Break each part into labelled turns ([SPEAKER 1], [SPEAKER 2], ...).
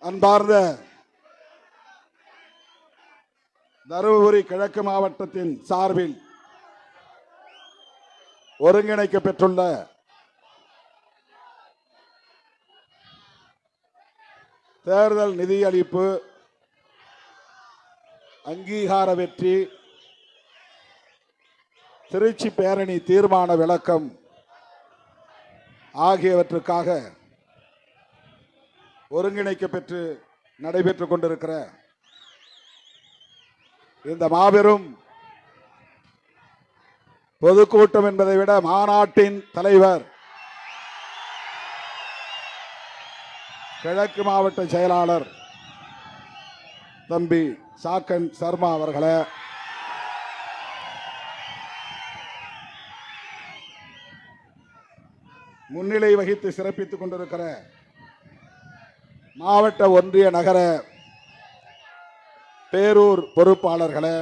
[SPEAKER 1] அன்பார்ந்த தருமபுரி கிழக்கு மாவட்டத்தின் சார்பில் ஒருங்கிணைக்கப்பட்டுள்ள தேர்தல் நிதியளிப்பு, அங்கீகார வெற்றி, திருச்சி பேரணி தீர்மான விளக்கம் ஆகியவற்றுக்காக ஒருங்கிணைக்கப்பட்டு நடைபெற்றுக் கொண்டிருக்கிற இந்த மாபெரும் பொதுக்கூட்டம் என்பதை விட மாநாட்டின் தலைவர் கிழக்கு மாவட்ட செயலாளர் தம்பி சாக்கன் சர்மா அவர்களே, முன்னிலை வகித்து சிறப்பித்துக் கொண்டிருக்கிற மாவட்ட ஒன்றிய நகர பேரூர் பொறுப்பாளர்களே,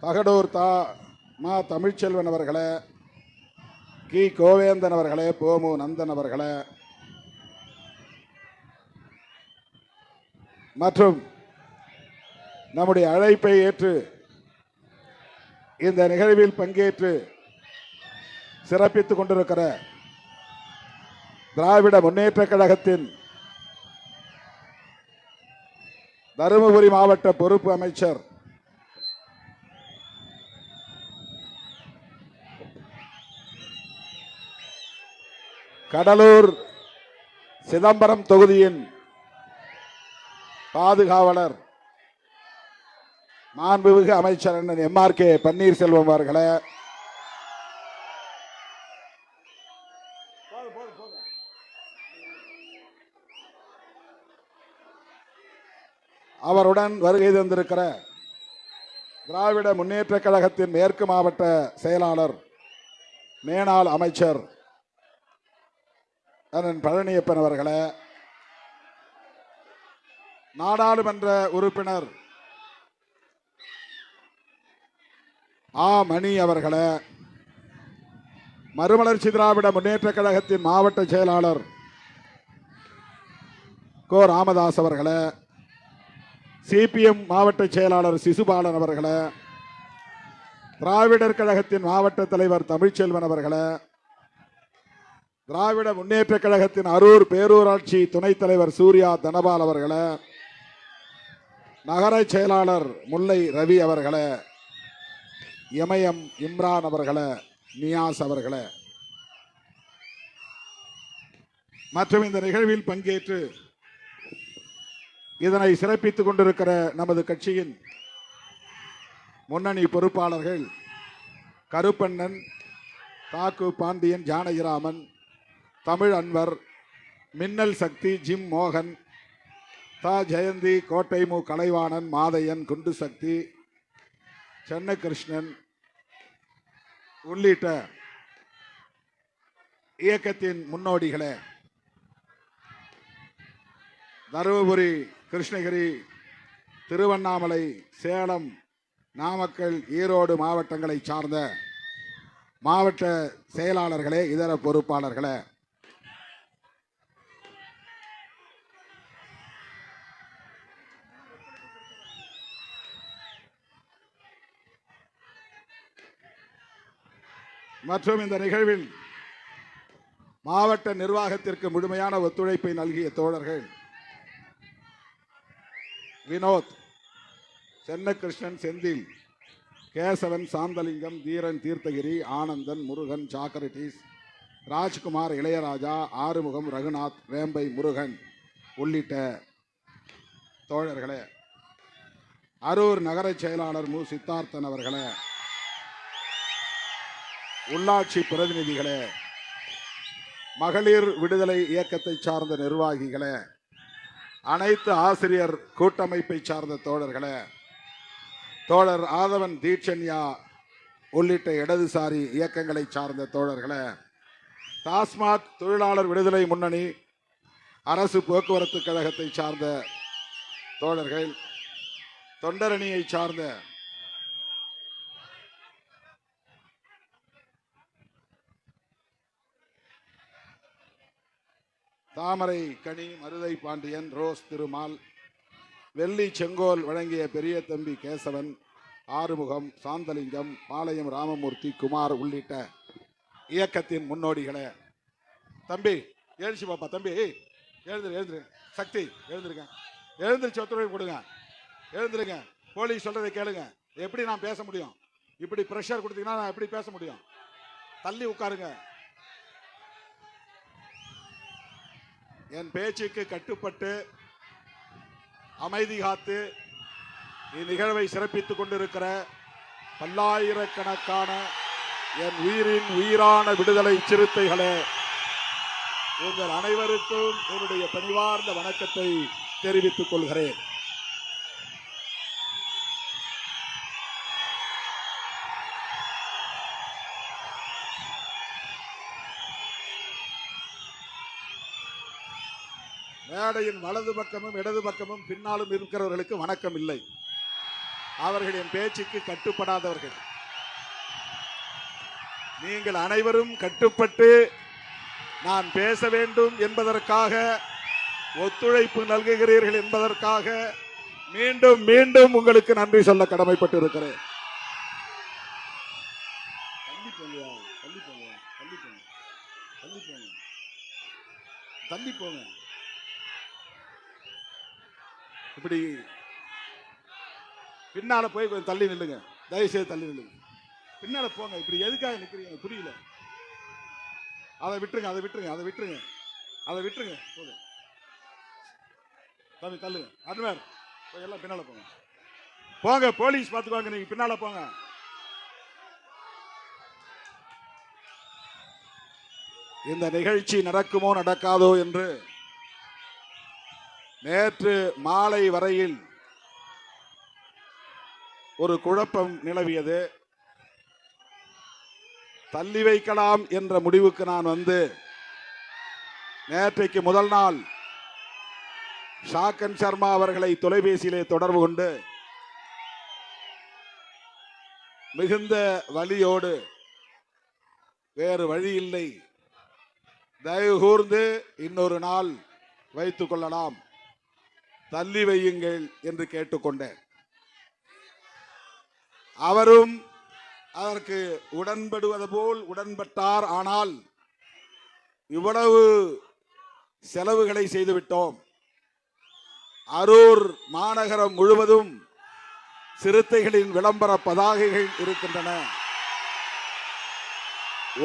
[SPEAKER 1] தகடூர் மா தமிழ்ச்செல்வன் அவர்களே, கி கோவேந்தன் அவர்களே, போமு நந்தன் அவர்களே மற்றும் நம்முடைய அழைப்பை ஏற்று இந்த நிகழ்வில் பங்கேற்று சிறப்பித்துக் கொண்டிருக்கிற திராவிட முன்னேற்ற கழகத்தின் தருமபுரி மாவட்ட பொறுப்பு அமைச்சர் கடலூர் சிதம்பரம் தொகுதியின் பாதுகாவலர் மாண்புமிகு அமைச்சர் அண்ணன் MRK பன்னீர்செல்வம் அவர்களே, அவருடன் வருகை தந்திருக்கிற திராவிட முன்னேற்ற கழகத்தின் மேற்கு மாவட்ட செயலாளர் மேனாள் அமைச்சர் அண்ணன் பழனியப்பன் அவர்களே, நாடாளுமன்ற உறுப்பினர் மணி அவர்களே, மறுமலர்ச்சி திராவிட முன்னேற்ற கழகத்தின் மாவட்ட செயலாளர் கோ ராமதாஸ் அவர்களே, CPM மாவட்ட செயலாளர் சிசுபாலன் அவர்களே, திராவிடர் கழகத்தின் மாவட்ட தலைவர் தமிழ்ச்செல்வன் அவர்களே, திராவிட முன்னேற்ற கழகத்தின் அரூர் பேரூராட்சி துணைத் தலைவர் சூர்யா தனபால் அவர்களே, நகர செயலாளர் முல்லை ரவி அவர்களே, இமயம் இம்ரான் அவர்களே, நியாஸ் அவர்களே மற்றும் இந்த நிகழ்வில் பங்கேற்று இதனை சிறப்பித்துக் கொண்டிருக்கிற நமது கட்சியின் முன்னணி பொறுப்பாளர்கள் கருப்பண்ணன், தாக்கு பாண்டியன், ஜானகிராமன், தமிழ் அன்வர், மின்னல் சக்தி, ஜிம் மோகன், ஜெயந்தி, கோட்டை மு கலைவாணன், மாதையன், குண்டு சக்தி, சென்னகிருஷ்ணன் உள்ளிட்ட இயக்கத்தின் முன்னோடிகளே, தருமபுரி, கிருஷ்ணகிரி, திருவண்ணாமலை, சேலம், நாமக்கல், ஈரோடு மாவட்டங்களை சார்ந்த மாவட்ட செயலாளர்களே, இதர பொறுப்பாளர்களே, மற்றும் இந்த நிகழ்வில் மாவட்ட நிர்வாகத்திற்கு முழுமையான ஒத்துழைப்பை நல்கிய தோழர்கள் வினோத், சென்னகிருஷ்ணன், செந்தில், கேசவன், சாந்தலிங்கம், தீரன், தீர்த்தகிரி, ஆனந்தன், முருகன், சாக்ரட்டிஸ், ராஜ்குமார், இளையராஜா, ஆறுமுகம், ரகுநாத், வேம்பை, முருகன் உள்ளிட்ட தோழர்களே, அரூர் நகர செயலாளர் மு சித்தார்த்தன் அவர்களே, உள்ளாட்சி பிரதிநிதிகளே, மகளிர் விடுதலை இயக்கத்தை சார்ந்த நிர்வாகிகளே, அனைத்து ஆசிரியர் கூட்டமைப்பை சார்ந்த தோழர்களே, தோழர் ஆதவன் தீட்சண்யா உள்ளிட்ட இடதுசாரி இயக்கங்களை சார்ந்த தோழர்களே, டாஸ்மாக் தொழிலாளர் விடுதலை முன்னணி, அரசு போக்குவரத்து கழகத்தை சார்ந்த தோழர்கள், தொண்டரணியை சார்ந்த தாமரை கனி மருதை பாண்டியன், ரோஸ் திருமால், வெள்ளி செங்கோல் வழங்கிய பெரிய தம்பி கேசவன், ஆறுமுகம், சாந்தலிங்கம், பாளையம் ராமமூர்த்தி, குமார் உள்ளிட்ட இயக்கத்தின் முன்னோடிகளே. தம்பி எழுச்சி பாப்பா, தம்பி எழுந்துரு, சக்தி எழுந்துருங்க, எழுந்திருச்சு ஒத்துழைப்பு கொடுங்க, எழுந்துருங்க. போலீஸ் சொல்றதை கேளுங்க. எப்படி நான் பேச முடியும்? இப்படி பிரஷர் கொடுத்தீங்கன்னா நான் எப்படி பேச முடியும்? தள்ளி உட்காருங்க. என் பேச்சுக்கு கட்டுப்பட்டு அமைதி காத்து இந்நிகழ்வை சிறப்பித்துக் கொண்டிருக்கிற பல்லாயிரக்கணக்கான என் உயிரின் உயிரான விடுதலை சிறுத்தைகளே, உங்கள் அனைவருக்கும் என்னுடைய பணிவார்ந்த வணக்கத்தை தெரிவித்துக் கொள்கிறேன். மேடையின் வலது பக்கமும் இடது பக்கமும் பின்னாலும் இருக்கிறவர்களுக்கு வணக்கம் இல்லை. அவர்கள் என் பேச்சுக்கு கட்டுப்படாதவர்கள். நீங்கள் அனைவரும் கட்டுப்பட்டு நான் பேச வேண்டும் என்பதற்காக ஒத்துழைப்பு நல்குகிறீர்கள் என்பதற்காக மீண்டும் மீண்டும் உங்களுக்கு நன்றி சொல்ல கடமைப்பட்டு இருக்கிறேன். தள்ளி போங்க. இப்படி பின்னால போய் கொஞ்சம் தள்ளி நில்லுங்க, தயவுசெய்து தள்ளி நில்லுங்க. பின்னால போங்க. இப்படி எதுக்காக நிக்கிறீங்க புரியல. அதை விட்டுருங்க, அதை விட்டுருங்க, அதை விட்டுருங்க, அதை விட்டுருங்க. போங்க தம்பி, தள்ளுங்க. அன்வர் எல்லாம் பின்னால போங்க, போங்க. போலீஸ் பார்த்துக்குவாங்க, நீங்க பின்னால போங்க. இந்த நிகழ்ச்சி நடக்குமோ நடக்காதோ என்று நேற்று மாலை வரையில் ஒரு குழப்பம் நிலவியது. தள்ளி வைக்கலாம் என்ற முடிவுக்கு நான் வந்து நேற்றைக்கு முதல் நாள் ஷாக்கன் சர்மா அவர்களை தொலைபேசியிலே தொடர்பு கொண்டு மிகுந்த வலியோடு, வேறு வழி இல்லை, தயவு கூர்ந்து இன்னொரு நாள் வைத்துக் கொள்ளலாம், தள்ளி வையுங்கள் என்று கேட்டுக்கொண்டேன். அவரும் அதற்கு உடன்படுவது போல் உடன்பட்டார். ஆனால் இவ்வளவு செலவுகளை செய்துவிட்டோம். அரூர் மாநகரம் முழுவதும் சிறுத்தைகளின் விளம்பர பதாகைகள் இருக்கின்றன.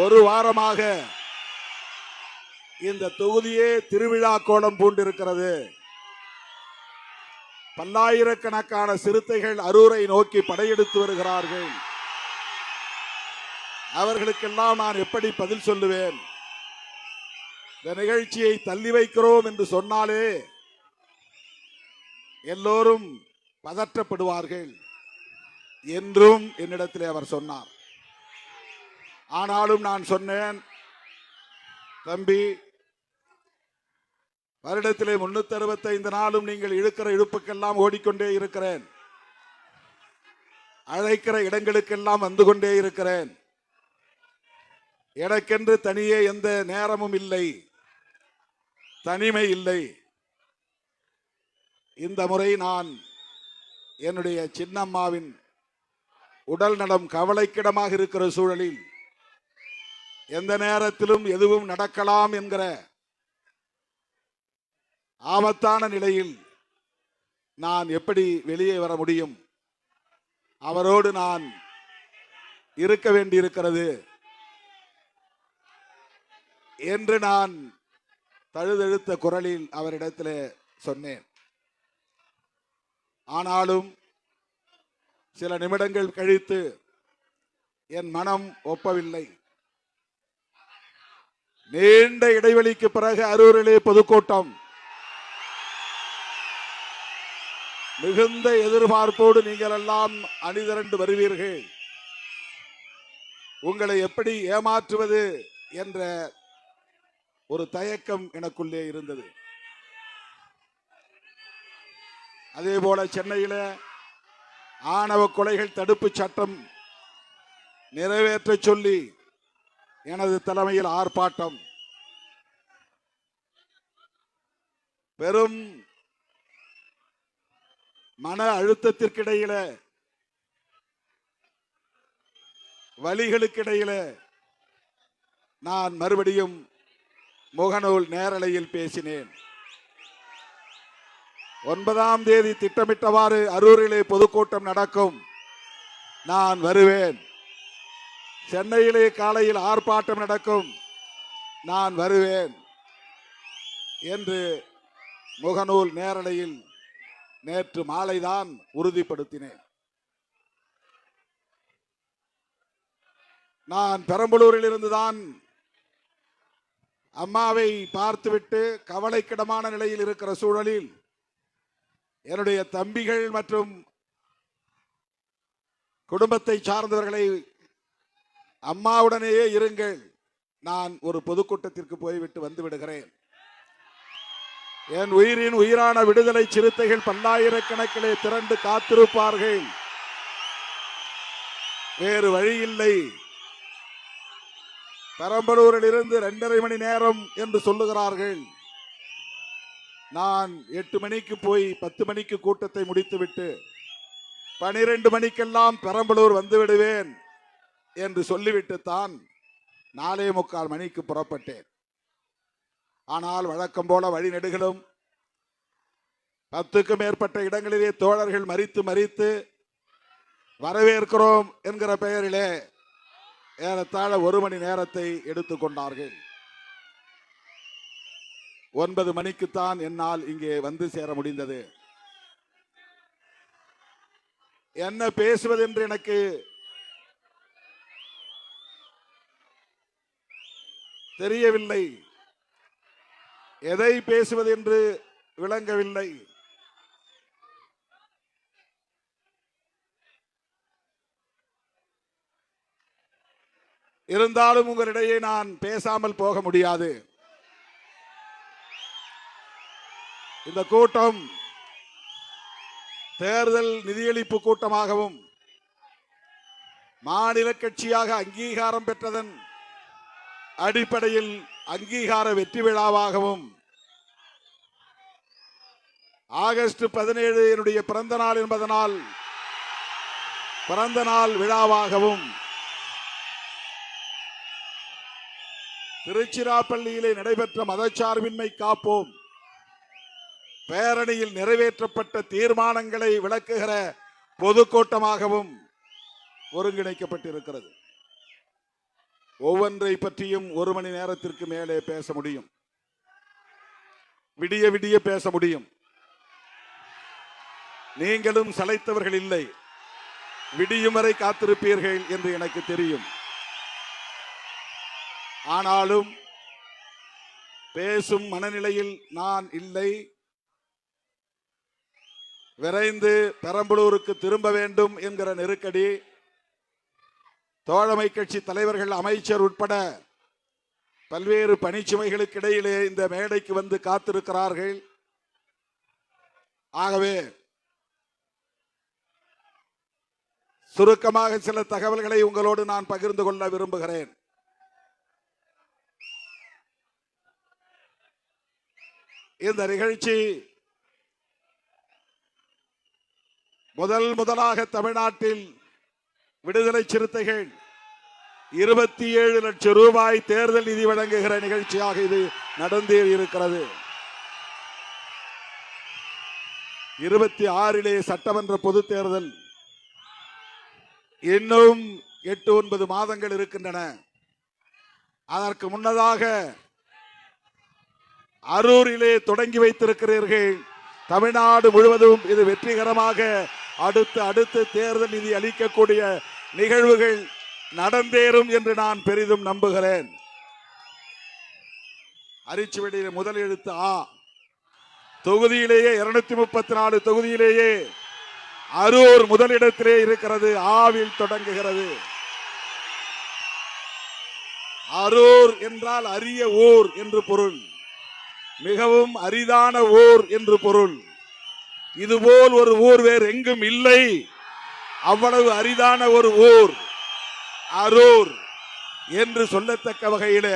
[SPEAKER 1] ஒரு வாரமாக இந்த தொகுதியே திருவிழா கோலம் பூண்டிருக்கிறது. பல்லாயிரக்கணக்கான சிறுத்தைகள் அரூரை நோக்கி படையெடுத்து வருகிறார்கள். அவர்களுக்கெல்லாம் நான் எப்படி பதில் சொல்லுவேன்? இந்த நிகழ்ச்சியை தள்ளி வைக்கிறோம் என்று சொன்னாலே எல்லோரும் பதற்றப்படுவார்கள் என்றும் என்னிடத்திலே அவர் சொன்னார். ஆனாலும் நான் சொன்னேன், தம்பி, வருடத்திலே 365 நாளும் நீங்கள் இழுக்கிற இழுப்புக்கெல்லாம் ஓடிக்கொண்டே இருக்கிறேன், அழைக்கிற இடங்களுக்கெல்லாம் வந்து கொண்டே இருக்கிறேன். எனக்கென்று தனியே எந்த நேரமும் இல்லை, தனிமை இல்லை. இந்த முறை நான் என்னுடைய சின்னம்மாவின் உடல் நலம் கவலைக்கிடமாக இருக்கிற சூழலில் எந்த நேரத்திலும் எதுவும் நடக்கலாம் என்கிற ஆபத்தான நிலையில் நான் எப்படி வெளியே வர முடியும்? அவரோடு நான் இருக்க வேண்டியிருக்கிறது என்று நான் தழுதழுத்த குரலில் அவரிடத்தில் சொன்னேன். ஆனாலும் சில நிமிடங்கள் கழித்து என் மனம் ஒப்பவில்லை. நீண்ட இடைவெளிக்கு பிறகு அரூரிலே பொதுக்கூட்டம். மிகுந்த எதிர்பார்ப்போடு நீங்கள் எல்லாம் அணிதிரண்டு வருவீர்கள். உங்களை எப்படி ஏமாற்றுவது என்ற ஒரு தயக்கம் எனக்குள்ளே இருந்தது. அதே போல சென்னையில ஆணவ கொலைகள் தடுப்பு சட்டம் நிறைவேற்ற சொல்லி எனது தலைமையில் ஆர்ப்பாட்டம். பெரும் மன அழுத்தத்திற்கிடையில, வலிகளுக்கிடையில நான் மறுபடியும் முகநூல் நேரலையில் பேசினேன். 9ஆம் தேதி திட்டமிட்டவாறு அரூரிலே பொதுக்கூட்டம் நடக்கும், நான் வருவேன். சென்னையிலே காலையில் ஆர்ப்பாட்டம் நடக்கும், நான் வருவேன் என்று முகநூல் நேரலையில் நேற்று மாலைதான் உறுதிப்படுத்தினேன். நான் பெரம்பலூரில் இருந்துதான் அம்மாவை பார்த்துவிட்டு கவலைக்கிடமான நிலையில் இருக்கிற சூழலில் என்னுடைய தம்பிகள் மற்றும் குடும்பத்தை சார்ந்தவர்களை அம்மாவுடனேயே இருங்கள், நான் ஒரு பொதுக்கூட்டத்திற்கு போய்விட்டு வந்து விடுகிறேன். என் உயிரின் உயிரான விடுதலை சிறுத்தைகள் பல்லாயிரக்கணக்கிலே திரண்டு காத்திருப்பார்கள். வேறு வழியில்லை. பெரம்பலூரில் இருந்து 2.5 மணி நேரம் என்று சொல்லுகிறார்கள். நான் 8 மணிக்கு போய் 10 மணிக்கு கூட்டத்தை முடித்துவிட்டு 12 மணிக்கெல்லாம் பெரம்பலூர் வந்து விடுவேன் என்று சொல்லிவிட்டுத்தான் 4:45 மணிக்கு புறப்பட்டேன். ஆனால் வழக்கம் போல வழிநெடுகளும் 10க்கும் மேற்பட்ட இடங்களிலே தோழர்கள் மறித்து வரவேற்கிறோம் என்கிற பெயரிலே ஏறத்தாழ 1 மணி நேரத்தை எடுத்துக்கொண்டார்கள். 9 மணிக்குத்தான் என்னால் இங்கே வந்து சேர முடிந்தது. என்ன பேசுவது என்று எனக்கு தெரியவில்லை, எதை பேசுவது என்று விளங்கவில்லை. இருந்தாலும் உங்களிடையே நான் பேசாமல் போக முடியாது. இந்த கூட்டம் தேர்தல் நிதியளிப்பு கூட்டமாகவும் மாநில கட்சியாக அங்கீகாரம் பெற்றதன் அடிப்படையில் அங்கீகார வெற்றி விழாவாகவும் ஆகஸ்ட் 17 என்னுடைய பிறந்த நாள் என்பதனால் பிறந்த நாள் விழாவாகவும் திருச்சிராப்பள்ளியிலே நடைபெற்ற மதச்சார்பின்மை காப்போம் பேரணியில் நிறைவேற்றப்பட்ட தீர்மானங்களை விளக்குகிற பொதுக்கூட்டமாகவும் ஒருங்கிணைக்கப்பட்டிருக்கிறது. ஒவ்வொன்றை பற்றியும் 1 மணி நேரத்திற்கு மேலே பேச முடியும், விடிய விடிய பேச முடியும். நீங்களும் சளைத்தவர்கள் இல்லை, விடியும் வரை காத்திருப்பீர்கள் என்று எனக்கு தெரியும். ஆனாலும் பேசும் மனநிலையில் நான் இல்லை. விரைந்து பெரம்பலூருக்கு திரும்ப வேண்டும் என்கிற நெருக்கடி தோழமை கட்சி தலைவர்கள், அமைச்சர் உட்பட பல்வேறு பணிச்சுமைகளுக்கு இடையிலே இந்த மேடைக்கு வந்து காத்திருக்கிறார்கள். ஆகவே சுருக்கமாக சில தகவல்களை உங்களோடு நான் பகிர்ந்து கொள்ள விரும்புகிறேன். இந்த நிகழ்ச்சி முதலாக தமிழ்நாட்டில் விடுதலை சிறுத்தைகள் 27 லட்சம் ரூபாய் தேர்தல் நிதி வழங்குகிற நிகழ்ச்சியாக இது நடந்தேறி இருக்கிறது. 26 சட்டமன்ற பொது தேர்தல் இன்னும் 8-9 மாதங்கள் இருக்கின்றன. அதற்கு முன்னதாக அரூரிலே தொடங்கி வைத்திருக்கிறீர்கள். தமிழ்நாடு முழுவதும் இது வெற்றிகரமாக அடுத்து தேர்தல் நிதி அளிக்கக்கூடிய நிகழ்வுகள் நடந்தேறும் என்று நான் பெரிதும் நம்புகிறேன். அரிச்சுவடியில் முதல் எழுத்து ஆ. தொகுதியிலேயே 234 தொகுதியிலேயே அரூர் முதலிடத்திலே இருக்கிறது. ஆவில் தொடங்குகிறது. அரூர் என்றால் அரிய ஊர் என்று பொருள், மிகவும் அரிதான ஊர் என்று பொருள். இதுபோல் ஒரு ஊர் வேறு எங்கும் இல்லை. அவ்வளவு அரிதான ஒரு ஊர் அரூர் என்று சொல்லத்தக்க வகையில்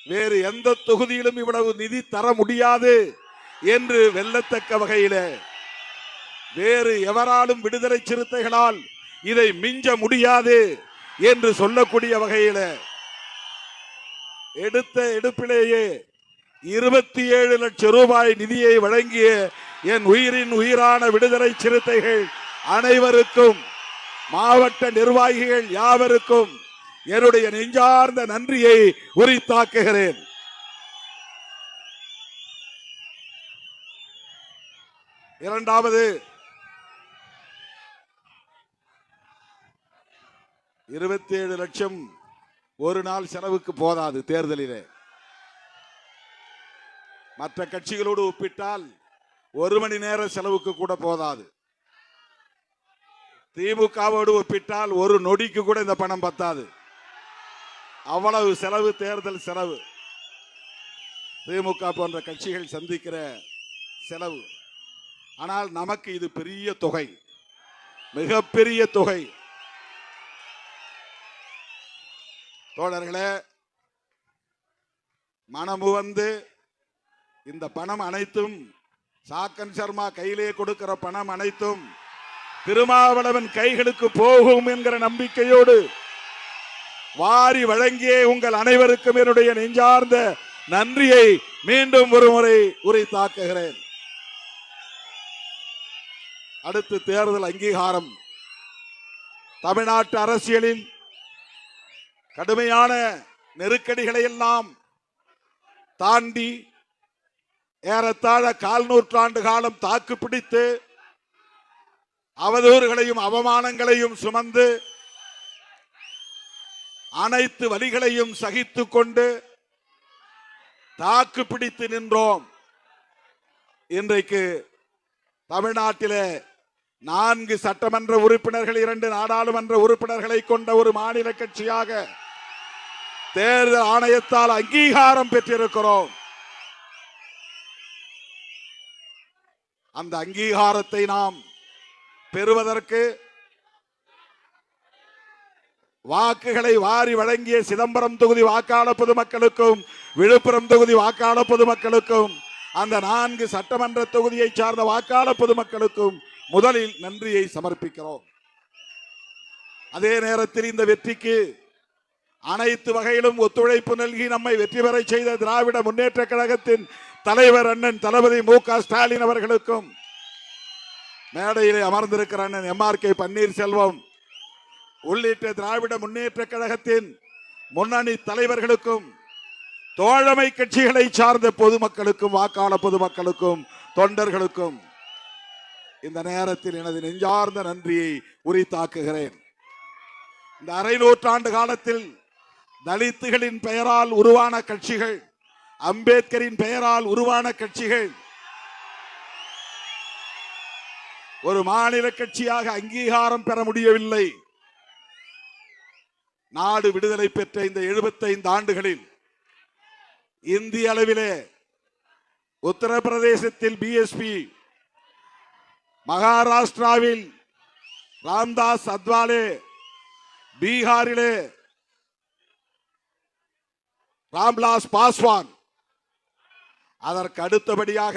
[SPEAKER 1] வேறு எந்த தொகுதியிலும் இவ்வளவு நிதி தர முடியாது என்று வெல்லத்தக்க வகையில வேறு எவராலும் விடுதலை சிறுத்தைகளால் இதை மிஞ்ச முடியாது என்று சொல்லக்கூடிய வகையில எடுத்த எடுப்பிலேயே 27 லட்சம் ரூபாய் நிதியை வழங்கிய என் உயிரின் உயிரான விடுதலை சிறுத்தைகள் அனைவருக்கும், மாவட்ட நிர்வாகிகள் யாவருக்கும் என்னுடைய நெஞ்சார்ந்த நன்றியை உரித்தாக்குகிறேன். இரண்டாவது, 27 லட்சம் ஒரு நாள் செலவுக்கு போதாது. தேர்தலிலே மற்ற கட்சிகளோடு ஒப்பிட்டால் 1 மணி நேர செலவுக்கு கூட போதாது. திமுகவோடு ஒப்பிட்டால் ஒரு நொடிக்கு கூட இந்த பணம் பத்தாது. அவ்வளவு செலவு, தேர்தல் செலவு, திமுக போன்ற கட்சிகள் சந்திக்கிற செலவு. ஆனால் நமக்கு இது பெரிய தொகை, மிகப்பெரிய தொகை. தோழர்களே, மனமு வந்து இந்த பணம் அனைத்தும், சாக்கன் சர்மா கையிலே கொடுக்கிற பணம் அனைத்தும் திருமாவளவன் கைகளுக்கு போகும் என்கிற நம்பிக்கையோடு வாரி வழங்கிய உங்கள் அனைவருக்கும் என்னுடைய நெஞ்சார்ந்த நன்றியை மீண்டும் ஒரு முறை உரித்தாக்குகிறேன். அடுத்து தேர்தல் அங்கீகாரம். தமிழ்நாட்டு அரசியலில் கடுமையான நெருக்கடிகளை எல்லாம் தாண்டி ஏறத்தாழ 1/4 நூற்றாண்டு காலம் தாக்கு பிடித்து அவதூறுகளையும் அவமானங்களையும் சுமந்து அனைத்து வலிகளையும் சகித்துக் கொண்டு தாக்கு பிடித்து நின்றோம். இன்றைக்கு தமிழ்நாட்டிலே 4 சட்டமன்ற உறுப்பினர்கள், 2 நாடாளுமன்ற உறுப்பினர்களை கொண்ட ஒரு மாநில கட்சியாக தேர்தல் ஆணையத்தால் அங்கீகாரம் பெற்றிருக்கிறோம். அந்த அங்கீகாரத்தை நாம் பெறுவதற்கு வாக்குகளை வாரி வழங்கிய சிதம்பரம் தொகுதி வாக்காளர் பொதுமக்களுக்கும், விழுப்புரம் தொகுதி வாக்காளர் பொதுமக்களுக்கும், அந்த 4 சட்டமன்ற தொகுதியை சார்ந்த வாக்காளர் பொதுமக்களுக்கும் முதலில் நன்றியை சமர்ப்பிக்கிறோம். அதே நேரத்தில் இந்த வெற்றிக்கு அனைத்து வகையிலும் ஒத்துழைப்பு நல்கி நம்மை வெற்றி பெற செய்த திராவிட முன்னேற்ற கழகத்தின் தலைவர் அண்ணன் தளபதி மு.க. ஸ்டாலின் அவர்களுக்கும், மேடையிலே அமர்ந்திருக்கிற அண்ணன் எம்.ஆர்.கே. பன்னீர்செல்வம் உள்ளிட்ட திராவிட முன்னேற்ற கழகத்தின் முன்னணி தலைவர்களுக்கும், தோழமை கட்சிகளை சார்ந்த பொதுமக்களுக்கும், வாக்காளர் பொதுமக்களுக்கும், தொண்டர்களுக்கும் இந்த நேரத்தில் எனது நெஞ்சார்ந்த நன்றியை உரித்தாக்குகிறேன். இந்த 1/2 நூற்றாண்டு காலத்தில் தலித்துகளின் பெயரால் உருவான கட்சிகள், அம்பேத்கரின் பெயரால் உருவான கட்சிகள் ஒரு மாநில கட்சியாக அங்கீகாரம் பெற முடியவில்லை. நாடு விடுதலை பெற்ற இந்த 75 ஆண்டுகளில் இந்திய அளவிலே உத்தரப்பிரதேசத்தில் பிஎஸ்பி, மகாராஷ்டிராவில் ராம்தாஸ் அத்வாலே, பீகாரிலே ராம்விலாஸ் பாஸ்வான், அதற்கு அடுத்தபடியாக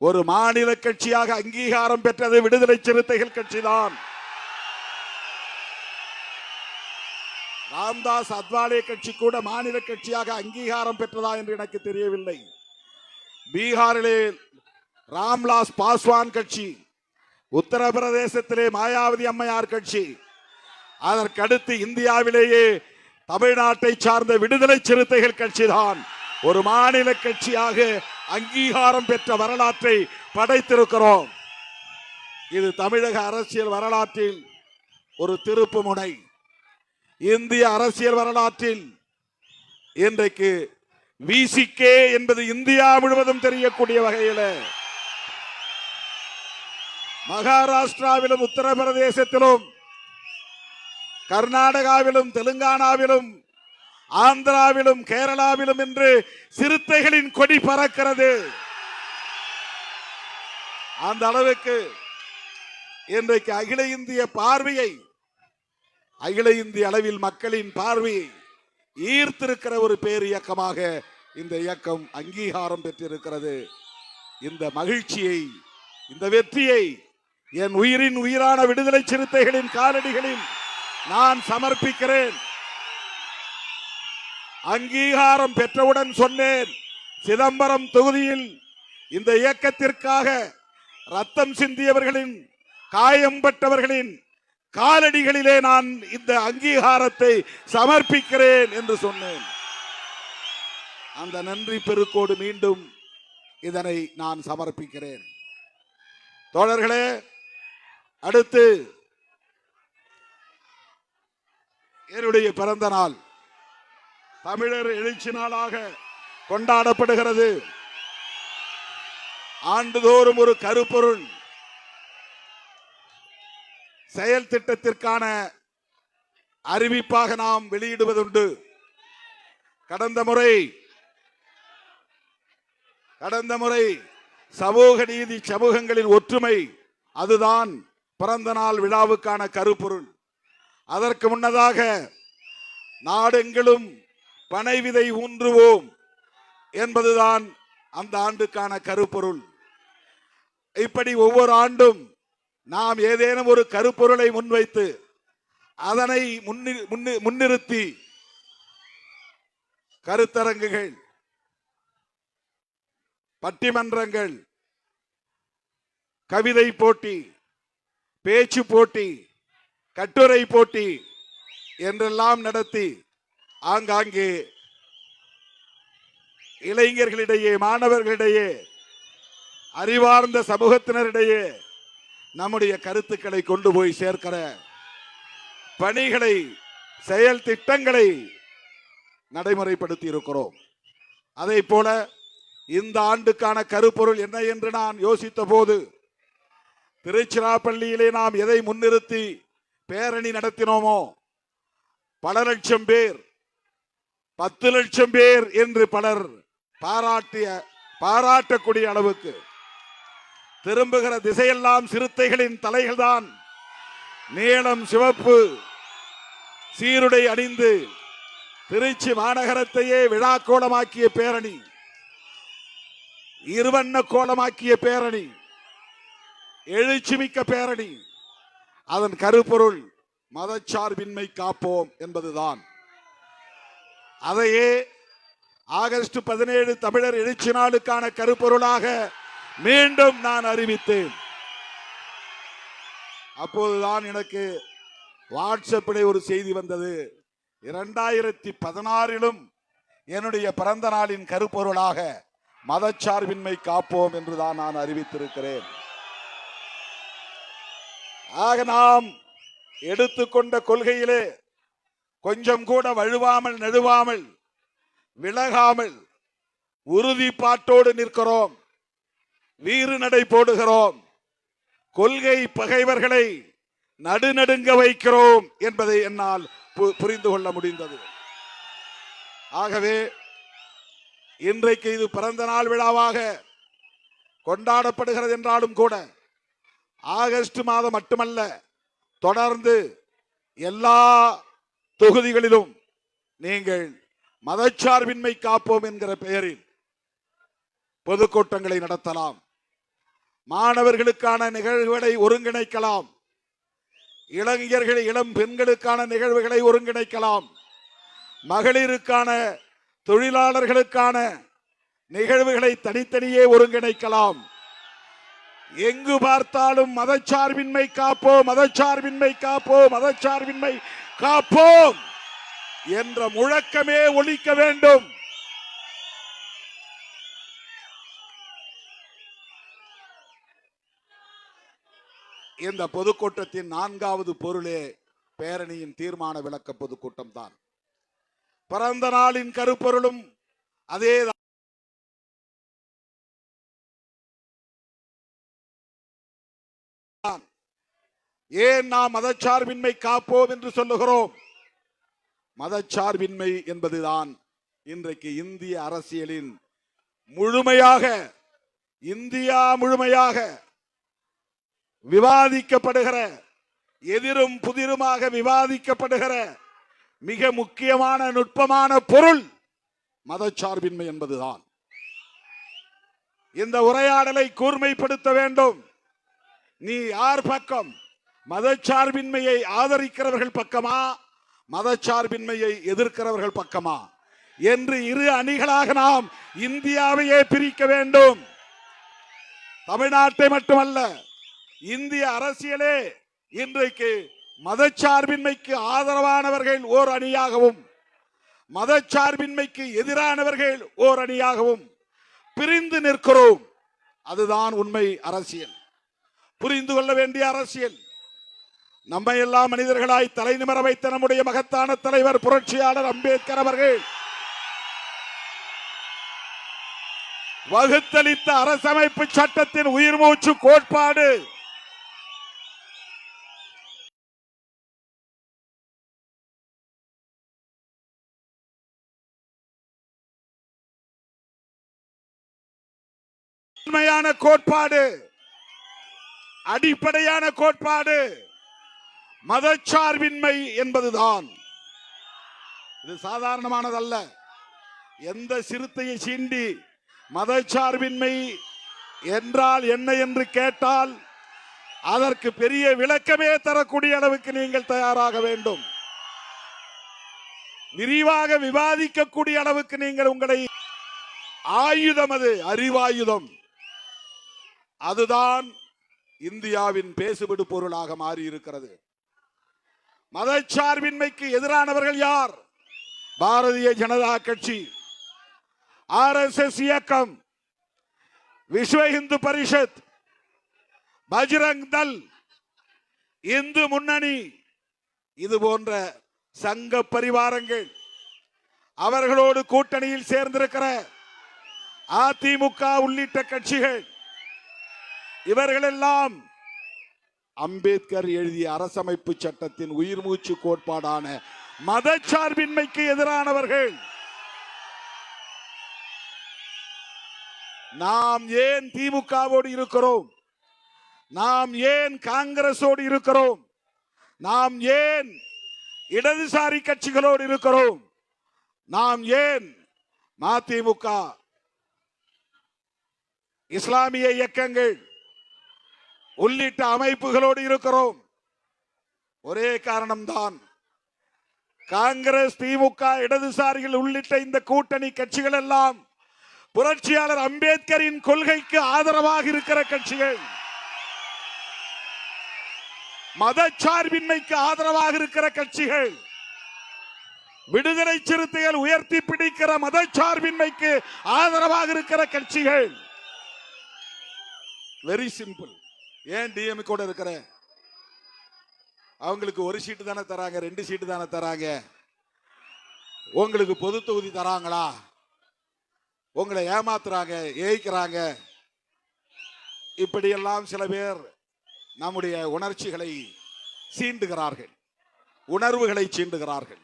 [SPEAKER 1] ஒரு மாநில கட்சியாக அங்கீகாரம் பெற்றது விடுதலை சிறுத்தைகள் கட்சிதான். ராம்தாஸ் அத்வாலே கட்சி கூட மாநில கட்சியாக அங்கீகாரம் பெற்றதா என்று எனக்கு தெரியவில்லை. பீகாரிலே ராம்விலாஸ் பாஸ்வான் கட்சி, உத்தரப்பிரதேசத்திலே மாயாவதி அம்மையார் கட்சி, அதற்கடுத்து இந்தியாவிலேயே தமிழ்நாட்டை சார்ந்த விடுதலை சிறுத்தைகள் கட்சிதான் ஒரு மாநில கட்சியாக அங்கீகாரம் பெற்ற வரலாற்றை படைத்திருக்கிறோம். இது தமிழக அரசியல் வரலாற்றில் ஒரு திருப்பு முனை. இந்திய அரசியல் வரலாற்றில் இன்றைக்கு விசிகே என்பது இந்தியா முழுவதும் தெரியக்கூடிய வகையில் மகாராஷ்டிராவிலும், உத்தரப்பிரதேசத்திலும், கர்நாடகாவிலும், தெலுங்கானாவிலும், ஆந்திராவிலும், கேரளாவிலும் என்று சிறுத்தைகளின் கொடி பறக்கிறது. அந்த அளவுக்கு இன்றைக்கு அகில இந்திய பார்வையை, அகில இந்திய அளவில் மக்களின் பார்வையை ஈர்த்திருக்கிற ஒரு பேர் இயக்கமாக இந்த இயக்கம் அங்கீகாரம் பெற்றிருக்கிறது. இந்த மகிழ்ச்சியை, இந்த வெற்றியை என் உயிரின் உயிரான விடுதலை சிறுத்தைகளின் காலடிகளில் நான் சமர்ப்பிக்கிறேன். அங்கீகாரம் பெற்றவுடன் சொன்னேன், சிதம்பரம் தொகுதியில் இந்த இயக்கத்திற்காக ரத்தம் சிந்தியவர்களின், காயம்பட்டவர்களின் காலடிகளிலே நான் இந்த அங்கீகாரத்தை சமர்ப்பிக்கிறேன் என்று சொன்னேன். அந்த நன்றி பெருக்கோடு மீண்டும் இதனை நான் சமர்ப்பிக்கிறேன். தோழர்களே, அடுத்து என்னுடைய பிறந்த நாள் தமிழர் எழுச்சி நாளாக கொண்டாடப்படுகிறது. ஆண்டுதோறும் ஒரு கருப்பொருள் செயல் திட்டத்திற்கான அறிவிப்பாக நாம் வெளியிடுவதுண்டு. கடந்த முறை சமூக நீதி, சமூகங்களின் ஒற்றுமை, அதுதான் பிறந்த நாள் விழாவுக்கான கருப்பொருள். அதற்கு முன்னதாக நாடெங்கிலும் பனை விதை ஊன்றுவோம் என்பதுதான் அந்த ஆண்டுக்கான கருப்பொருள். இப்படி ஒவ்வொரு ஆண்டும் நாம் ஏதேனும் ஒரு கருப்பொருளை முன்வைத்து அதனை முன்னிறுத்தி கருத்தரங்குகள், பட்டிமன்றங்கள், கவிதை போட்டி, பேச்சு போட்டி, கட்டுரை போட்டி என்றெல்லாம் நடத்தி ஆங்காங்கே இளைஞர்களிடையே, மாணவர்களிடையே, அறிவார்ந்த சமூகத்தினரிடையே நம்முடைய கருத்துக்களை கொண்டு போய் சேர்க்கிற பணிகளை, செயல் திட்டங்களை நடைமுறைப்படுத்தி இருக்கிறோம். அதை போல இந்த ஆண்டுக்கான கருப்பொருள் என்ன என்று நான் யோசித்த போது, திருச்சிராப்பள்ளியிலே நாம் எதை முன்னிறுத்தி பேரணி நடத்தினோமோ, பல லட்சம் பேர், 10 லட்சம் பேர் என்று பலர் பாராட்டக்கூடிய அளவுக்கு திரும்புகிற திசையெல்லாம் சிறுத்தைகளின் தலைகள் தான் நீலம் சிவப்பு சீருடை அணிந்து திருச்சி மாநகரத்தையே விழா கோலமாக்கிய பேரணி, இருவண்ண கோலமாக்கிய பேரணி, எழுச்சிமிக்க பேரணி. அதன் கருப்பொருள் மதச்சார்பின்மை காப்போம் என்பதுதான். அதையே ஆகஸ்ட் 17 தமிழர் எழுச்சி நாளுக்கான கருப்பொருளாக மீண்டும் நான் அறிவித்தேன். அப்போதுதான் எனக்கு வாட்ஸ்அப்பிலே ஒரு செய்தி வந்தது. 2016 என்னுடைய பிறந்த நாளின் கருப்பொருளாக மதச்சார்பின்மை காப்போம் என்றுதான் நான் அறிவித்திருக்கிறேன். ஆக நாம் எடுத்துக்கொண்ட கொள்கையிலே கொஞ்சம் கூட வழுவாமல், நழுவாமல், விலகாமல் உறுதிப்பாட்டோடு நிற்கிறோம், வீறு நடை போடுகிறோம், கொள்கை பகைவர்களை நடுநடுங்க வைக்கிறோம் என்பதை என்னால் புரிந்து கொள்ள முடிந்தது. ஆகவே இன்றைக்கு இது பிறந்த நாள் விழாவாக கொண்டாடப்படுகிறது என்றாலும் கூட ஆகஸ்ட் மாதம் மட்டுமல்ல, தொடர்ந்து எல்லா தொகுதிகளிலும் நீங்கள் மதச்சார்பின்மை காப்போம் என்கிற பெயரில் பொதுக்கூட்டங்களை நடத்தலாம், மாணவர்களுக்கான நிகழ்வுகளை ஒருங்கிணைக்கலாம், இளைஞர்கள், இளம் பெண்களுக்கான நிகழ்வுகளை ஒருங்கிணைக்கலாம், மகளிருக்கான, தொழிலாளர்களுக்கான நிகழ்வுகளை தனித்தனியே ஒருங்கிணைக்கலாம். எங்கு பார்த்தாலும் மதச்சார்பின்மை காப்போம், மதச்சார்பின்மை காப்போம், மதச்சார்பின்மை காப்போம் என்ற முழக்கமே ஒலிக்க வேண்டும். இந்த பொதுக்கூட்டத்தின் 4வது பொருளே பேரணியின் தீர்மான விளக்க பொதுக்கூட்டம் தான். பிறந்த நாளின் கருப்பொருளும் அதே. ஏன் நாம் மதச்சார்பின்மை காப்போம் என்று சொல்லுகிறோம்? மதச்சார்பின்மை என்பதுதான் இன்றைக்கு இந்திய அரசியலின் முழுமையாக, இந்தியா முழுமையாக விவாதிக்கப்படுகிற, எதிரும் புதிருமாக விவாதிக்கப்படுகிற மிக முக்கியமான நுட்பமான பொருள் மதச்சார்பின்மை என்பதுதான். இந்த உரையாடலை கூர்மைப்படுத்த வேண்டும். நீ யார் பக்கம்? மதச்சார்பின்மையை ஆதரிக்கிறவர்கள் பக்கமா, மதச்சார்பின்மையை எதிர்க்கிறவர்கள் பக்கமா என்று இரு அணிகளாக நாம் இந்தியாவையே பிரிக்க வேண்டும். தமிழ்நாட்டை மட்டுமல்ல, இந்திய அரசியலே இன்றைக்கு மதச்சார்பின்மைக்கு ஆதரவானவர்கள் ஓர் அணியாகவும் மதச்சார்பின்மைக்கு எதிரானவர்கள் ஓர் அணியாகவும் பிரிந்து நிற்கிறோம். அதுதான் உண்மை அரசியல், புரிந்து கொள்ள வேண்டிய அரசியல். நம்மை எல்லாம் மனிதர்களாய் தலை நிமிர வைத்த நம்முடைய மகத்தான தலைவர் புரட்சியாளர் அம்பேத்கர் அவர்கள் வகுத்தளித்த அரசமைப்பு சட்டத்தின் உயிர் மூச்சு கோட்பாடு உண்மையான கோட்பாடு, அடிப்படையான கோட்பாடு மதச்சார்பின்மை என்பதுதான். இது சாதாரணமானதல்ல. எந்த சிறுத்தையை சீண்டி மதச்சார்பின்மை என்றால் என்ன என்று கேட்டால் அதற்கு பெரிய விளக்கமே தரக்கூடிய அளவுக்கு நீங்கள் தயாராக வேண்டும். விரிவாக விவாதிக்கக்கூடிய அளவுக்கு நீங்கள் உங்களை ஆயுதம், அது அறிவாயுதம், அதுதான் இந்தியாவின் பேசுபிடு பொருளாக மாறி இருக்கிறது. மதச்சார்பின்மைக்கு எதிரானவர்கள் யார்? பாரதிய ஜனதா கட்சி, RSS இயக்கம், விஸ்வ இந்து பரிஷத், பஜ்ரங் தள், இந்து முன்னணி, இது போன்ற சங்க பரிவாரங்கள், அவர்களோடு கூட்டணியில் சேர்ந்திருக்கிற அதிமுக உள்ளிட்ட கட்சிகள், இவர்களெல்லாம் அம்பேத்கர் எழுதிய அரசமைப்பு சட்டத்தின் உயிர் மூச்சு கோட்பாடான மதச்சார்பின்மைக்கு எதிரானவர்கள். நாம் ஏன் திமுகவோடு இருக்கிறோம்? நாம் ஏன் காங்கிரஸோடு இருக்கிறோம்? நாம் ஏன் இடதுசாரி கட்சிகளோடு இருக்கிறோம்? நாம் ஏன் மதிமுக, இஸ்லாமிய இயக்கங்கள் உள்ளிட்ட அமைப்புகளோடு இருக்கிறோம்? ஒரே காரணம்தான். காங்கிரஸ், திமுக, இடதுசாரிகள் உள்ளிட்ட இந்த கூட்டணி கட்சிகள் எல்லாம் புரட்சியாளர் அம்பேத்கரின் கொள்கைக்கு ஆதரவாக இருக்கிற கட்சிகள், மதச்சார்பின்மைக்கு ஆதரவாக இருக்கிற கட்சிகள், விடுதலை சிறுத்தைகள் உயர்த்தி பிடிக்கிற மதச்சார்பின்மைக்கு ஆதரவாக இருக்கிற கட்சிகள். Very simple. ஏன் டிஎம் கூட இருக்கிற அவங்களுக்கு ஒரு சீட்டு தானே தராங்க, 2 சீட்டு தானே தராங்க. உங்களுக்கு பொது தொகுதி தராங்களா? உங்களை ஏமாத்துறாங்க, ஏய்க்கிறாங்க. இப்படியெல்லாம் சில பேர் நம்முடைய உணர்ச்சிகளை சீண்டுகிறார்கள், உணர்வுகளை சீண்டுகிறார்கள்.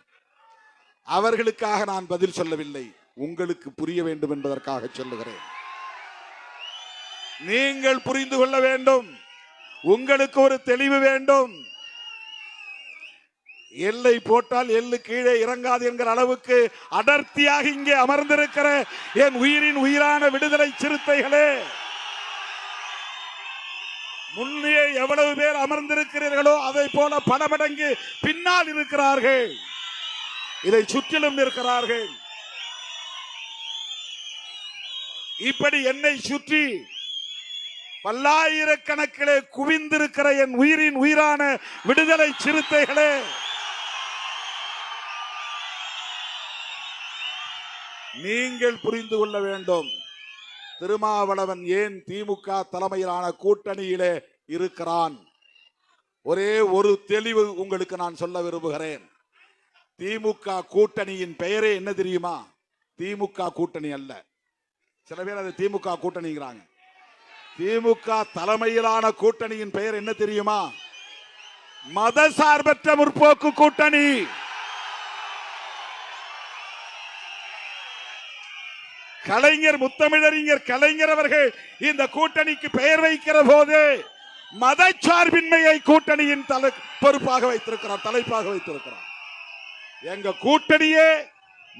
[SPEAKER 1] அவர்களுக்காக நான் பதில் சொல்லவில்லை, உங்களுக்கு புரிய வேண்டும் என்பதற்காக சொல்லுகிறேன். நீங்கள் புரிந்து கொள்ள வேண்டும், உங்களுக்கு ஒரு தெளிவு வேண்டும். எல்லை போட்டால் எள்ளு கீழே இறங்காது என்கிற அளவுக்கு அடர்த்தியாக இங்கே அமர்ந்திருக்கிற என் உயிரின் உயிரான விடுதலை சிறுத்தைகளே, முன்னே எவ்வளவு பேர் அமர்ந்திருக்கிறீர்களோ அதை போல பல மடங்கு பின்னால் இருக்கிறார்கள், இதை சுற்றிலும் இருக்கிறார்கள். இப்படி என்னை சுற்றி பல்லாயிரக்கணக்கிலே குவிந்திருக்கிற என் உயிரின் உயிரான விடுதலை சிறுத்தைகளே, நீங்கள் புரிந்து கொள்ள வேண்டும். திருமாவளவன் ஏன் திமுக தலைமையிலான கூட்டணியிலே இருக்கிறான்? ஒரே ஒரு தெளிவு உங்களுக்கு நான் சொல்ல விரும்புகிறேன். திமுக கூட்டணியின் பெயரே என்ன தெரியுமா? திமுக கூட்டணி அல்ல. சில பேர் அது திமுக கூட்டணிங்கிறாங்க. திமுக தலைமையிலான கூட்டணியின் பெயர் என்ன தெரியுமா? மதசார்பற்ற முற்போக்கு கூட்டணி. கலைஞர், முத்தமிழறிஞர் கலைஞர் அவர்கள் இந்த கூட்டணிக்கு பெயர் வைக்கிற போது மதச்சார்பின்மையை கூட்டணியின் பொறுப்பாக வைத்திருக்கிறார், தலைப்பாக வைத்திருக்கிறார். எங்க கூட்டணியே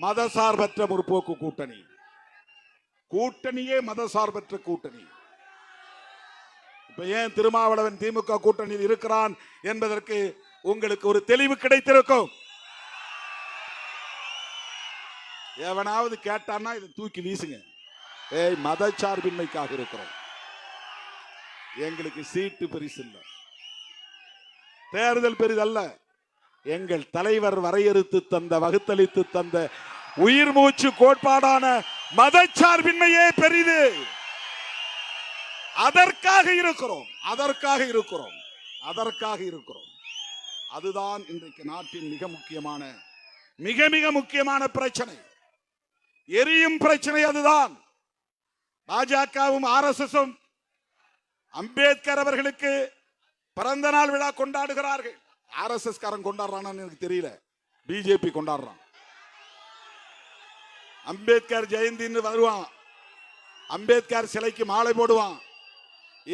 [SPEAKER 1] மதசார்பற்ற முற்போக்கு கூட்டணி. கூட்டணியே மதசார்பற்ற கூட்டணி. இப்ப ஏன் திருமாவளவன் திமுக கூட்டணியில் இருக்கிறான் என்பதற்கு உங்களுக்கு ஒரு தெளிவு கிடைத்திருக்கும். எவனாவது கேட்டான்னா இதை தூக்கி வீசுங்க. மதச்சார்பின்மைக்காக இருக்கிறோம். எங்களுக்கு சீட்டு பெரிசு இல்லை, தேர்தல் பெரிதல்ல. எங்கள் தலைவர் வரையறுத்து தந்த, வகுத்தளித்து தந்த உயிர் மூச்சு கோட்பாடான மதச்சார்பின்மையே பெரிது. அதற்காக இருக்கிறோம், அதற்காக இருக்கிறோம், அதற்காக இருக்கிறோம். அதுதான் இன்றைக்கு நாட்டின் மிக முக்கியமான, மிக மிக முக்கியமான பிரச்சனை, எரியும் பிரச்சனை. அதுதான் பாஜகவும் RSSம் அம்பேத்கர் அவர்களுக்கு பிறந்த நாள் விழா கொண்டாடுகிறார்கள். RSS காரன் கொண்டாடுறான்னு எனக்கு தெரியல, பிஜேபி கொண்டாடுறான். அம்பேத்கர் ஜெயந்தின்னு வருவான், அம்பேத்கர் சிலைக்கு மாலை போடுவான்.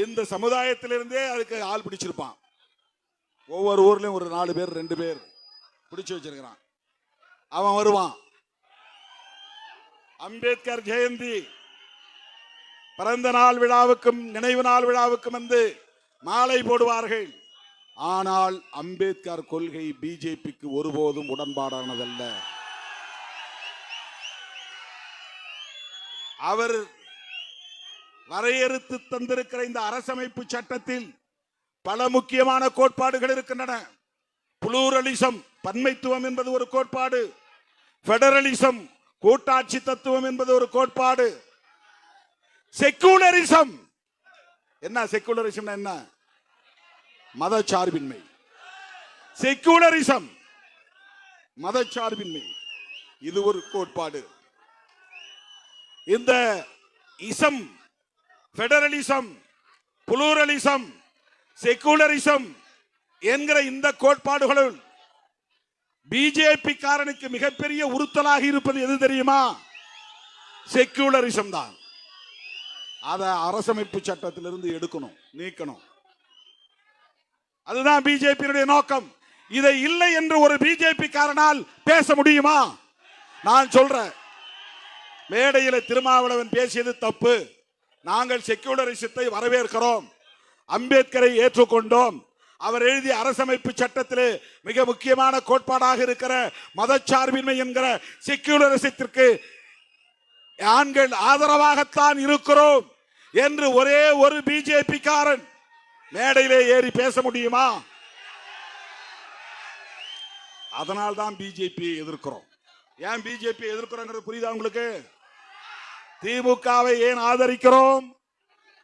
[SPEAKER 1] இந்த சமுதாயத்திலிருந்தே அதுக்கு ஆள் பிடிச்சிருப்பான். ஒவ்வொரு ஊர்லயும் ஒரு 4 பேர் 2 பேர் பிடிச்சு வச்சிருக்கிறான். அவன் வருவான், அம்பேத்கர் ஜெயந்தி பிறந்த நாள் விழாவுக்கும் நினைவு நாள் விழாவுக்கும் வந்து மாலை போடுவார்கள். ஆனால் அம்பேத்கர் கொள்கை பிஜேபிக்கு ஒருபோதும் உடன்பாடானதல்ல. அவர் வரையறுத்து தந்திருக்கிற இந்த அரசமைப்பு சட்டத்தில் பல முக்கியமான கோட்பாடுகள் இருக்கின்றன. புளூரலிசம், பன்மைத்துவம் என்பது ஒரு கோட்பாடு. பெடரலிசம், கூட்டாட்சி தத்துவம் என்பது ஒரு கோட்பாடு. செக்குலரிசம் என்ன? செக்குலரிசம் என்ன? மதச்சார்பின்மை. செக்குலரிசம் மதச்சார்பின்மை, இது ஒரு கோட்பாடு. இந்த இசம், பெடரலிசம், புளூரலிசம், செக்குலரிசம் என்கிற இந்த கோட்பாடுகளுள் பிஜேபி காரனுக்கு மிகப்பெரிய உறுத்தலாக இருப்பது எது தெரியுமா? செக்குலரிசம் தான். அதை அரசமைப்பு சட்டத்திலிருந்து எடுக்கணும், நீக்கணும். அதுதான் பிஜேபியினுடைய நோக்கம். இதை இல்லை என்று ஒரு பிஜேபி காரனால் பேச முடியுமா? நான் சொல்றேன், மேடையில் திருமாவளவன் பேசியது தப்பு. நாங்கள் செக்குலரிசத்தை வரவேற்கிறோம், அம்பேத்கரை ஏற்றுக்கொண்டோம். அவர் எழுதிய அரசமைப்பு சட்டத்திலே மிக முக்கியமான கோட்பாடாக இருக்கிற மதச்சார்பின்மை என்கிற செக்குலரிசத்திற்கு நாங்கள் ஆதரவாகத்தான் இருக்கிறோம் என்று ஒரே ஒரு பிஜேபி காரன் மேடையிலே ஏறி பேச முடியுமா? அதனால் தான் பிஜேபி எதிர்க்கிறோம். ஏன் பிஜேபி எதிர்க்கிறோம் புரியுதா உங்களுக்கு? திமுகவை ஏன் ஆதரிக்கிறோம்?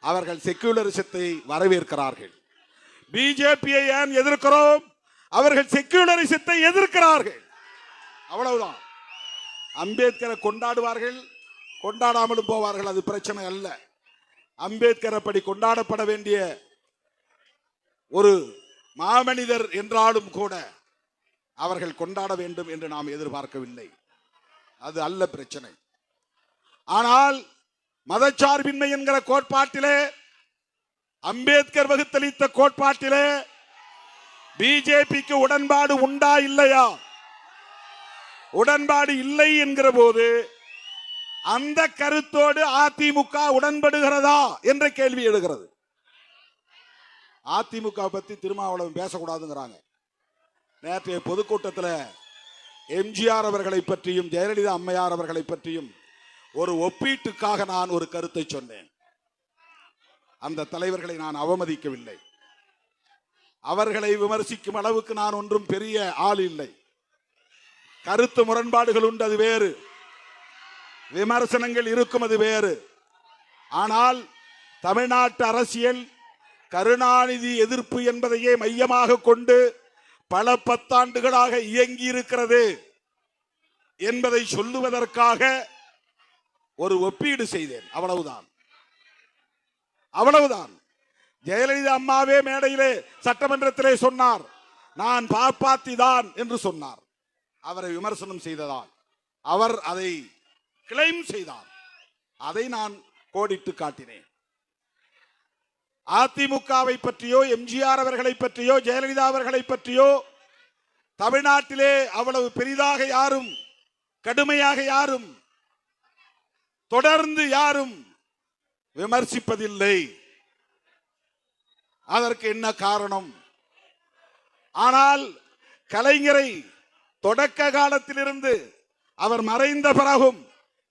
[SPEAKER 1] அவர்கள் செக்குலரிசத்தை வரவேற்கிறார்கள். பிஜேபியை ஏன் எதிர்க்கிறோம்? அவர்கள் செக்குலரிசத்தை எதிர்க்கிறார்கள். அவ்வளவுதான். அம்பேத்கரை கொண்டாடுவார்கள், கொண்டாடாமலும் போவார்கள், அது பிரச்சனை அல்ல. அம்பேத்கர் அப்படி கொண்டாடப்பட வேண்டிய ஒரு மாமனிதர் என்றாலும் கூட அவர்கள் கொண்டாட வேண்டும் என்று நாம் எதிர்பார்க்கவில்லை, அது அல்ல பிரச்சனை. ஆனால் மதச்சார்பின்மை என்கிற கோட்பாட்டிலே, அம்பேத்கர் வகுத்தளித்த கோட்பாட்டிலே பிஜேபிக்கு உடன்பாடு உண்டா இல்லையா? உடன்பாடு இல்லை என்கிற போது அந்த கருத்தோடு அதிமுக உடன்படுகிறதா என்ற கேள்வி எழுகிறது. அதிமுக பத்தி திருமாவளவன் பேசக்கூடாதுங்கிறாங்க. நேற்றைய பொதுக்கூட்டத்தில் எம்ஜிஆர் அவர்களை பற்றியும் ஜெயலலிதா அம்மையார் அவர்களை பற்றியும் ஒரு ஒப்பீட்டுக்காக நான் ஒரு கருத்தை சொன்னேன். அந்த தலைவர்களை நான் அவமதிக்கவில்லை. அவர்களை விமர்சிக்கும் அளவுக்கு நான் ஒன்றும் பெரிய ஆள் இல்லை. கருத்து முரண்பாடுகள் உண்டு, அது வேறு. விமர்சனங்கள் இருக்கும், அது வேறு. ஆனால் தமிழ்நாட்டு அரசியல் கருணாநிதி எதிர்ப்பு என்பதையே மையமாக கொண்டு பல பத்தாண்டுகளாக இயங்கி இருக்கிறது என்பதை சொல்லுவதற்காக ஒரு ஒப்பீடு செய்தேன். அவ்வளவுதான், அவ்வளவுதான். ஜெயலலிதா அம்மாவே மேடையிலே சட்டமன்றத்திலே சொன்னார், நான் பாப்பாத்தி தான் என்று சொன்னார். அவரை விமர்சனம் செய்ததால் அவர் அதை கிளைம் செய்தார். அதை நான் கோடிட்டு காட்டினேன். அதிமுகவை பற்றியோ எம்ஜிஆர் அவர்களை பற்றியோ ஜெயலலிதா அவர்களை பற்றியோ தமிழ்நாட்டிலே அவ்வளவு பெரிதாக யாரும், கடுமையாக யாரும் தொடர்ந்து யாரும் விமர்சிப்பதில்லை. அதற்கு என்ன காரணம்? ஆனால் கலைஞரை தொடக்க காலத்திலிருந்து அவர் மறைந்த பிறகும்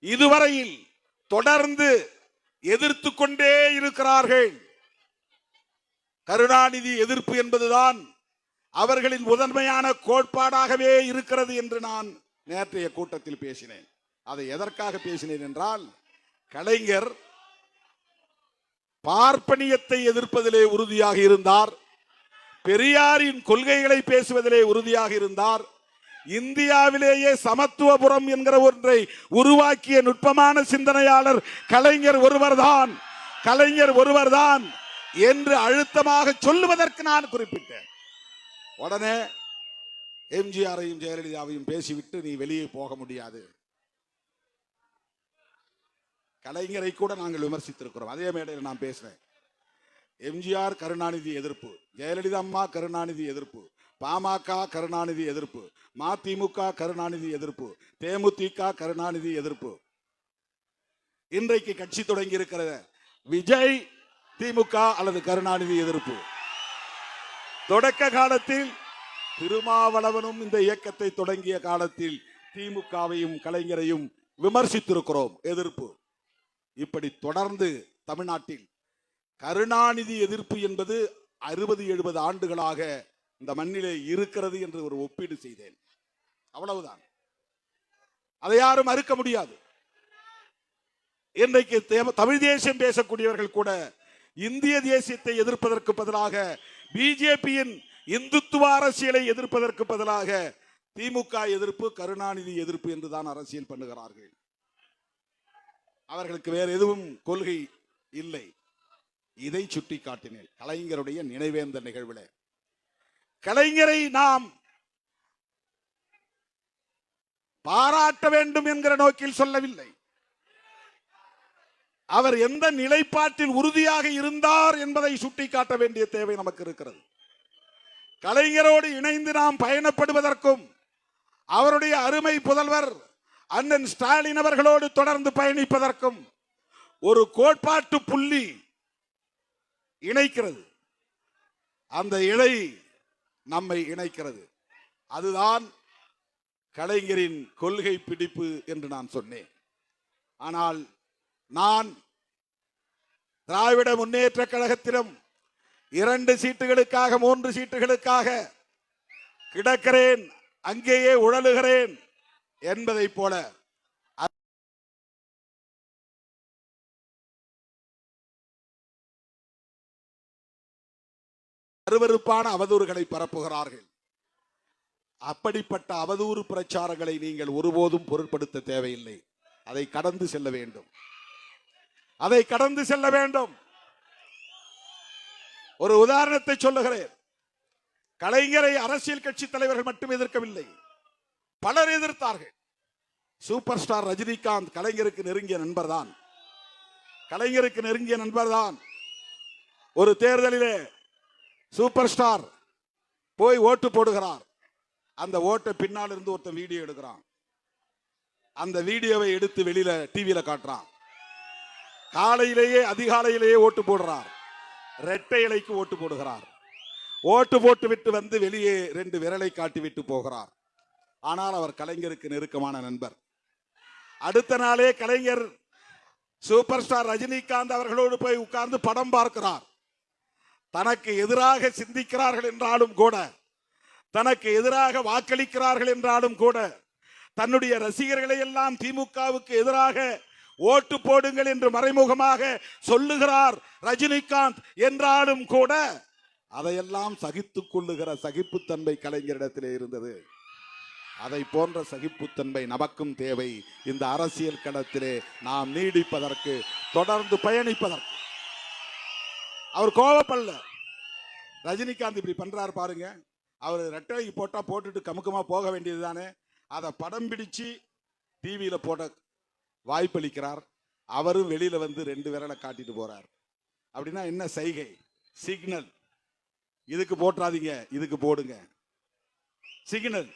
[SPEAKER 1] இதுவரையில் தொடர்ந்து எதிர்த்து கொண்டே இருக்கிறார்கள். கருணாநிதி எதிர்ப்பு என்பதுதான் அவர்களின் முதன்மையான கோட்பாடாகவே இருக்கிறது என்று நான் நேற்றைய கூட்டத்தில் பேசினேன். அதை எதற்காக பேசினேன் என்றால், கலைஞர் பார்ப்பனியத்தை எதிர்ப்பதிலே உறுதியாக இருந்தார், பெரியாரின் கொள்கைகளை பேசுவதிலே உறுதியாக இருந்தார், இந்தியாவிலேயே சமத்துவபுரம் என்கிற ஒன்றை உருவாக்கிய நுட்பமான சிந்தனையாளர் கலைஞர் ஒருவர்தான் என்று அழுத்தமாக சொல்லுவதற்கு நான் குறிப்பிட்டேன். உடனே எம்ஜிஆரையும் ஜெயலலிதாவையும் பேசிவிட்டு நீ வெளியே போக முடியாது. கலைஞரை கூட நாங்கள் விமர்சித்திருக்கிறோம். அதே மேடையில் நான் பேசினேன். எம்ஜிஆர் கருணாநிதி எதிர்ப்பு, ஜெயலலிதா அம்மா கருணாநிதி எதிர்ப்பு, பாமக கருணாநிதி எதிர்ப்பு, மதிமுக கருணாநிதி எதிர்ப்பு, தேமுதிக கருணாநிதி எதிர்ப்பு. இன்றைக்கு கட்சி தொடங்கி இருக்கிற விஜய் திமுக அல்லது கருணாநிதி எதிர்ப்பு. தொடக்க காலத்தில் திருமாவளவனும் இந்த இயக்கத்தை தொடங்கிய காலத்தில் திமுகவையும் கலைஞரையும் விமர்சித்திருக்கிறோம், எதிர்ப்பு. இப்படி தொடர்ந்து தமிழ்நாட்டில் கருணாநிதி எதிர்ப்பு என்பது 60-70 ஆண்டுகளாக இந்த மண்ணிலே இருக்கிறது என்று ஒரு ஒப்பீடு செய்தேன். அவ்வளவுதான். அதை யாரும் மறுக்க முடியாது. இன்றைக்கு தமிழ் தேசியம் பேசக்கூடியவர்கள் கூட இந்திய தேசியத்தை எதிர்ப்பதற்கு பதிலாக, பிஜேபியின் இந்துத்துவ அரசியலை எதிர்ப்பதற்கு பதிலாக திமுக எதிர்ப்பு, கருணாநிதி எதிர்ப்பு என்றுதான் அரசியல் பண்ணுகிறார்கள். அவர்களுக்கு வேற எதுவும் கொள்கை இல்லை. இதை சுட்டி காட்டினேன் கலைஞருடைய நினைவேந்த நிகழ்வில். கலைஞரை நாம் பாராட்ட வேண்டும் என்கிற நோக்கில் சொல்லவில்லை. அவர் எந்த நிலைப்பாட்டில் உறுதியாக இருந்தார் என்பதை சுட்டிக்காட்ட வேண்டிய தேவை நமக்கு இருக்கிறது. கலைஞரோடு இணைந்து நாம் பயணப்படுவதற்கும், அவருடைய அருமை புதல்வர் அண்ணன் ஸ்டாலின் அவர்களோடு தொடர்ந்து பயணிப்பதற்கும் ஒரு கோட்பாட்டு புள்ளி இணைக்கிறது. அந்த இழை நம்மை இணைக்கிறது. அதுதான் கலைஞரின் கொள்கை பிடிப்பு என்று நான் சொன்னேன். ஆனால் நான் திராவிட முன்னேற்ற கழகத்திலும் 2 சீட்டுகளுக்காக 3 சீட்டுகளுக்காக கிடக்கிறேன், அங்கேயே உழலுகிறேன் என்பதை போல அருவருப்பான அவதூறுகளை பரப்புகிறார்கள். அப்படிப்பட்ட அவதூறு பிரச்சாரங்களை நீங்கள் ஒருபோதும் பொருட்படுத்த தேவையில்லை. அதை கடந்து செல்ல வேண்டும். ஒரு உதாரணத்தை சொல்லுகிறேன். கலைஞரை அரசியல் கட்சி தலைவர்கள் மட்டும் எதிர்க்கவில்லை, பலர் எதிர்த்தார்கள். சூப்பர் ஸ்டார் ரஜினிகாந்த் கலைஞருக்கு நெருங்கிய நண்பர்தான். ஒரு தேர்தலிலே சூப்பர் ஸ்டார் போய் ஓட்டு போடுகிறார். அந்த ஓட்டை பின்னால் இருந்து ஒருத்தன் வீடியோ எடுக்கிறான். அந்த வீடியோவை எடுத்து வெளியில டிவியில காட்டுறான். அதிகாலையிலேயே ஓட்டு போடுறார். இரட்டை இலைக்கு ஓட்டு போடுகிறார். ஓட்டு போட்டு விட்டு வந்து வெளியே 2 விரலை காட்டி விட்டு போகிறார். ஆனால் அவர் கலைஞருக்கு நெருக்கமான நண்பர். அடுத்த நாளே கலைஞர் சூப்பர் ஸ்டார் ரஜினிகாந்த் அவர்களோடு போய் உட்கார்ந்து படம் பார்க்கிறார். தனக்கு எதிராக சிந்திக்கிறார்கள் என்றாலும் கூட, தனக்கு எதிராக வாக்களிக்கிறார்கள் என்றாலும் கூட, தன்னுடைய ரசிகர்களை எல்லாம் திமுகவுக்கு எதிராக ஓட்டு போடுங்கள் என்று மறைமுகமாக சொல்லுகிறார் ரஜினிகாந்த் என்றாலும் கூட, அதையெல்லாம் சகித்துக் கொள்ளுகிற சகிப்புத்தன்மை கலைஞரிடத்திலே இருந்தது. அதை போன்ற சகிப்புத்தன்மை நமக்கும் தேவை. இந்த அரசியல் களத்திலே நாம் நீடிப்பதற்கு, தொடர்ந்து பயணிப்பதற்கு. அவர் கோபப்படல. ரஜினிகாந்த் இப்படி பண்றாரு பாருங்க, அவர் ரெட்டைக்கு போட்டா போட்டுட்டு கமுக்கமா போக வேண்டியது தானே, அதை படம் பிடிச்சு டிவியில போட வாய்ப்பளிக்கிறார். அவரும் வெளியில வந்து 2 விரலை காட்டிட்டு போறார். அப்படின்னா என்ன சைகை? சிக்னல். இதுக்கு போட்டாதீங்க, இதுக்கு போடுங்க, சிக்னல்.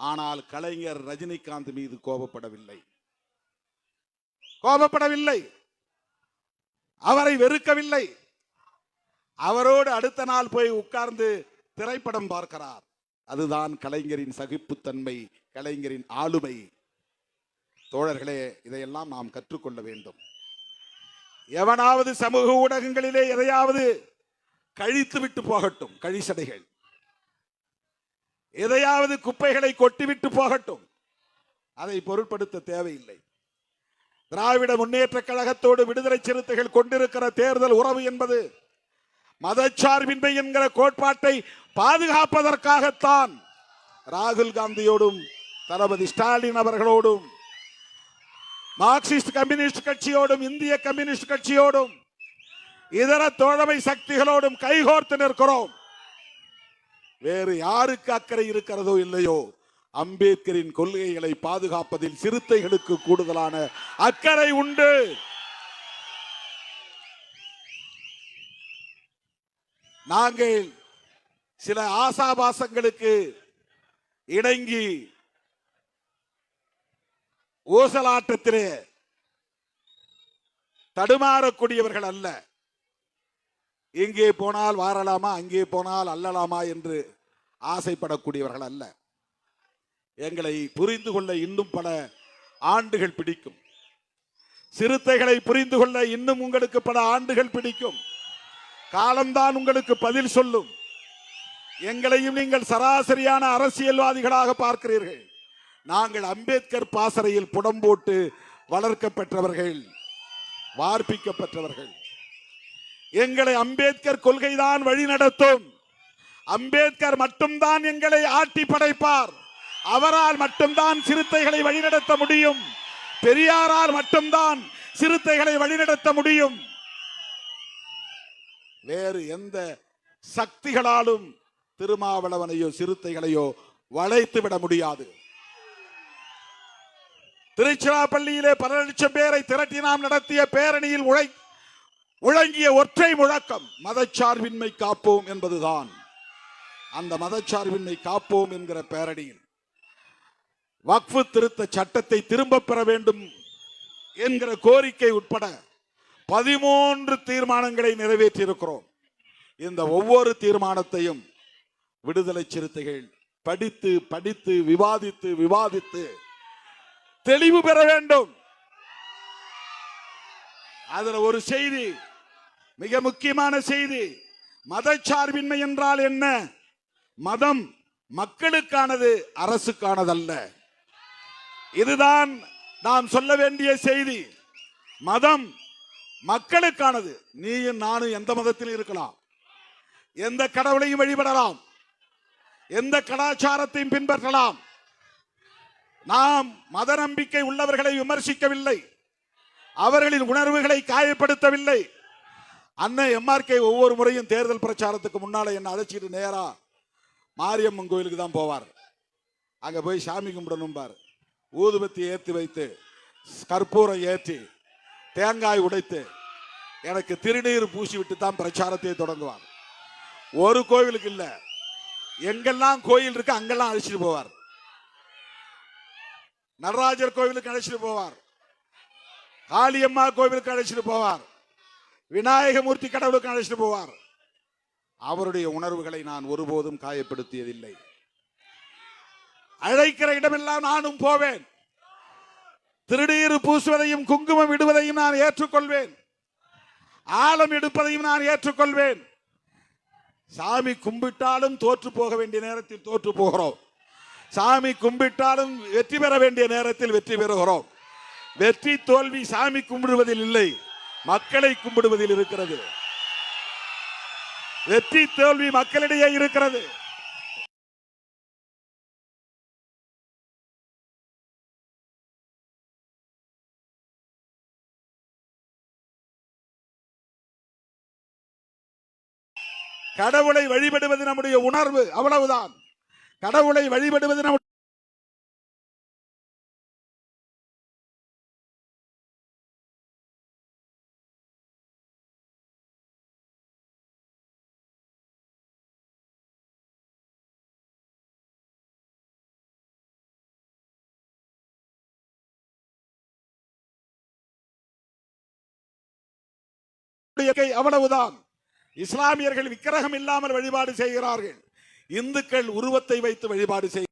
[SPEAKER 1] ஆனால் கலைஞர் ரஜினிகாந்த் மீது கோபப்படவில்லை. கோபப்படவில்லை, அவரை வெறுக்கவில்லை. அவரோடு அடுத்த நாள் போய் உட்கார்ந்து திரைப்படம் பார்க்கிறார். அதுதான் கலைஞரின் சகிப்புத்தன்மை, கலைஞரின் ஆளுமை. தோழர்களே, இதையெல்லாம் நாம் கற்றுக்கொள்ள வேண்டும். எவனாவது சமூக ஊடகங்களிலே எதையாவது கழித்து விட்டு போகட்டும், கழிசடைகள் எதையாவது குப்பைகளை கொட்டிவிட்டு போகட்டும், அதை பொருட்படுத்த தேவையில்லை. திராவிட முன்னேற்ற கழகத்தோடு விடுதலை சிறுத்தைகள் கொண்டிருக்கிற தேர்தல் உறவு என்பது மதச்சார்பின்மை என்கிற கோட்பாட்டை பாதுகாப்பதற்காகத்தான் ராகுல் காந்தியோடும் தளபதி ஸ்டாலின் அவர்களோடும் மார்க்சிஸ்ட் கம்யூனிஸ்ட் கட்சியோடும் இந்திய கம்யூனிஸ்ட் கட்சியோடும் இதர தோழமை சக்திகளோடும் கைகோர்த்து நிற்கிறோம். வேறு யாருக்கு அக்கறை இருக்கிறதோ இல்லையோ, அம்பேத்கரின் கொள்கைகளை பாதுகாப்பதில் சிறுத்தைகளுக்கு கூடுதலான அக்கறை உண்டு. நாங்கள் சில ஆசாபாசங்களுக்கு இணங்கி ஊசலாட்டத்திலே தடுமாறக்கூடியவர்கள் அல்ல. இங்கே போனால் வாரலாமா, அங்கே போனால் அல்லலாமா என்று ஆசைப்படக்கூடியவர்கள் அல்ல. எங்களை புரிந்து கொள்ள இன்னும் பல ஆண்டுகள் பிடிக்கும். சிறுத்தைகளை புரிந்து கொள்ள இன்னும் உங்களுக்கு பல ஆண்டுகள் பிடிக்கும். காலம்தான் உங்களுக்கு பதில் சொல்லும். எங்களையும் நீங்கள் சராசரியான அரசியல்வாதிகளாக பார்க்கிறீர்கள். நாங்கள் அம்பேத்கர் பாசறையில் புடம் போட்டு வளர்க்கப்பட்டவர்கள், வார்ப்பிக்கப்பட்டவர்கள். எங்களை அம்பேத்கர் கொள்கைதான் வழி நடத்தும். அம்பேத்கர் மட்டும்தான் எங்களை ஆட்டி படைப்பார். அவரால் மட்டும்தான் சிறுத்தைகளை வழிநடத்த முடியும். பெரியாரால் மட்டும்தான் சிறுத்தைகளை வழிநடத்த முடியும். வேறு எந்த சக்திகளாலும் திருமாவளவனையோ சிறுத்தைகளையோ வளைத்து விட முடியாது. திருச்சிராப்பள்ளியிலே பல லட்சம் பேரை திரட்டி நாம் நடத்திய பேரணியில் முழங்கிய ஒற்றை முழக்கம் மதச்சார்பின்மை காப்போம் என்பதுதான். அந்த மதச்சார்பின்மை காப்போம் என்கிற பேரணியில் வக்ஃபு திருத்த சட்டத்தை திரும்ப பெற வேண்டும் என்கிற கோரிக்கை உட்பட 13 தீர்மானங்களை நிறைவேற்றி இருக்கிறோம். இந்த ஒவ்வொரு தீர்மானத்தையும் விடுதலை சிறுத்தைகள் படித்து படித்து விவாதித்து தெளிவு பெற வேண்டும். அதுல ஒரு செய்தி, மிக முக்கியமான செய்தி, மதச்சார்பின்மை என்றால் என்ன? மதம் மக்களுக்கானது, அரசுக்கானதல்ல. இதுதான் நாம் சொல்ல வேண்டிய செய்தி. மதம் மக்களுக்கானது. நீயும் நானும் எந்த மதத்திலும் இருக்கலாம், எந்த கடவுளையும் வழிபடலாம், எந்த கலாச்சாரத்தையும் பின்பற்றலாம். நாம் மத நம்பிக்கை உள்ளவர்களை விமர்சிக்கவில்லை, அவர்களின் உணர்வுகளை காயப்படுத்தவில்லை. அண்ணன் எம்ஆர்கே ஒவ்வொரு முறையும் தேர்தல் பிரச்சாரத்துக்கு முன்னால என்ன அழைச்சிட்டு நேரா மாரியம்மன் கோயிலுக்கு தான் போவார். அங்க போய் சாமி கும்பிடணும் பார், ஊதுபத்தி ஏற்றி வைத்து கற்பூரம் ஏற்றி தேங்காய் உடைத்து எனக்கு திருநீர் பூசி விட்டு தான் பிரச்சாரத்தை தொடங்குவார். ஒரு கோவிலுக்கு இல்ல, எங்கெல்லாம் கோயில் இருக்கு அங்கெல்லாம் அழைச்சிட்டு போவார். நடராஜர் கோவிலுக்கு அழைச்சிட்டு போவார், காளியம்மா கோவிலுக்கு அழைச்சிட்டு போவார், விநாயகமூர்த்தி கடவுளுக்கு அழைச்சிட்டு போவார். அவருடைய உணர்வுகளை நான் ஒருபோதும் காயப்படுத்தியதில்லை. அழைக்கிற இடமெல்லாம் நானும் போவேன். திருநீர் பூசுவதையும் குங்குமம் இடுவதையும் நான் ஏற்றுக்கொள்வேன், ஆழம் எடுப்பதையும் நான் ஏற்றுக்கொள்வேன். சாமி கும்பிட்டாலும் தோற்று போக வேண்டிய நேரத்தில் தோற்று போகிறோம், சாமி கும்பிட்டாலும் வெற்றி பெற வேண்டிய நேரத்தில் வெற்றி பெறுகிறோம். வெற்றி தோல்வி சாமி கும்பிடுவதில் இல்லை, மக்களை கும்பிடுவதில் இருக்கிறது. வெற்றி தோல்வி மக்களிடையே இருக்கிறது. கடவுளை வழிபடுவது நம்முடைய உணர்வு, அவ்வளவுதான். கடவுளை வழிபடுவது நம்முடைய அவ்வளவுதான். இஸ்லாமியர்கள் விக்கிரகம் இல்லாமல் வழிபாடு செய்கிறார்கள், இந்துக்கள் உருவத்தை வைத்து வழிபாடு செய்கிறார்கள்.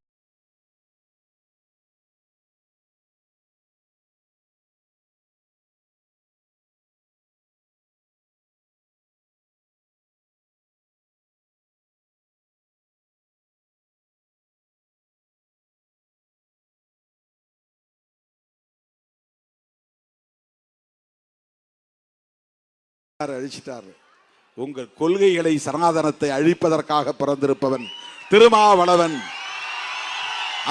[SPEAKER 1] அழிச்சிட்டாரு. உங்கள் கொள்கைகளை சனாதனத்தை அழிப்பதற்காக பிறந்திருப்பவன் திருமாவளவன்.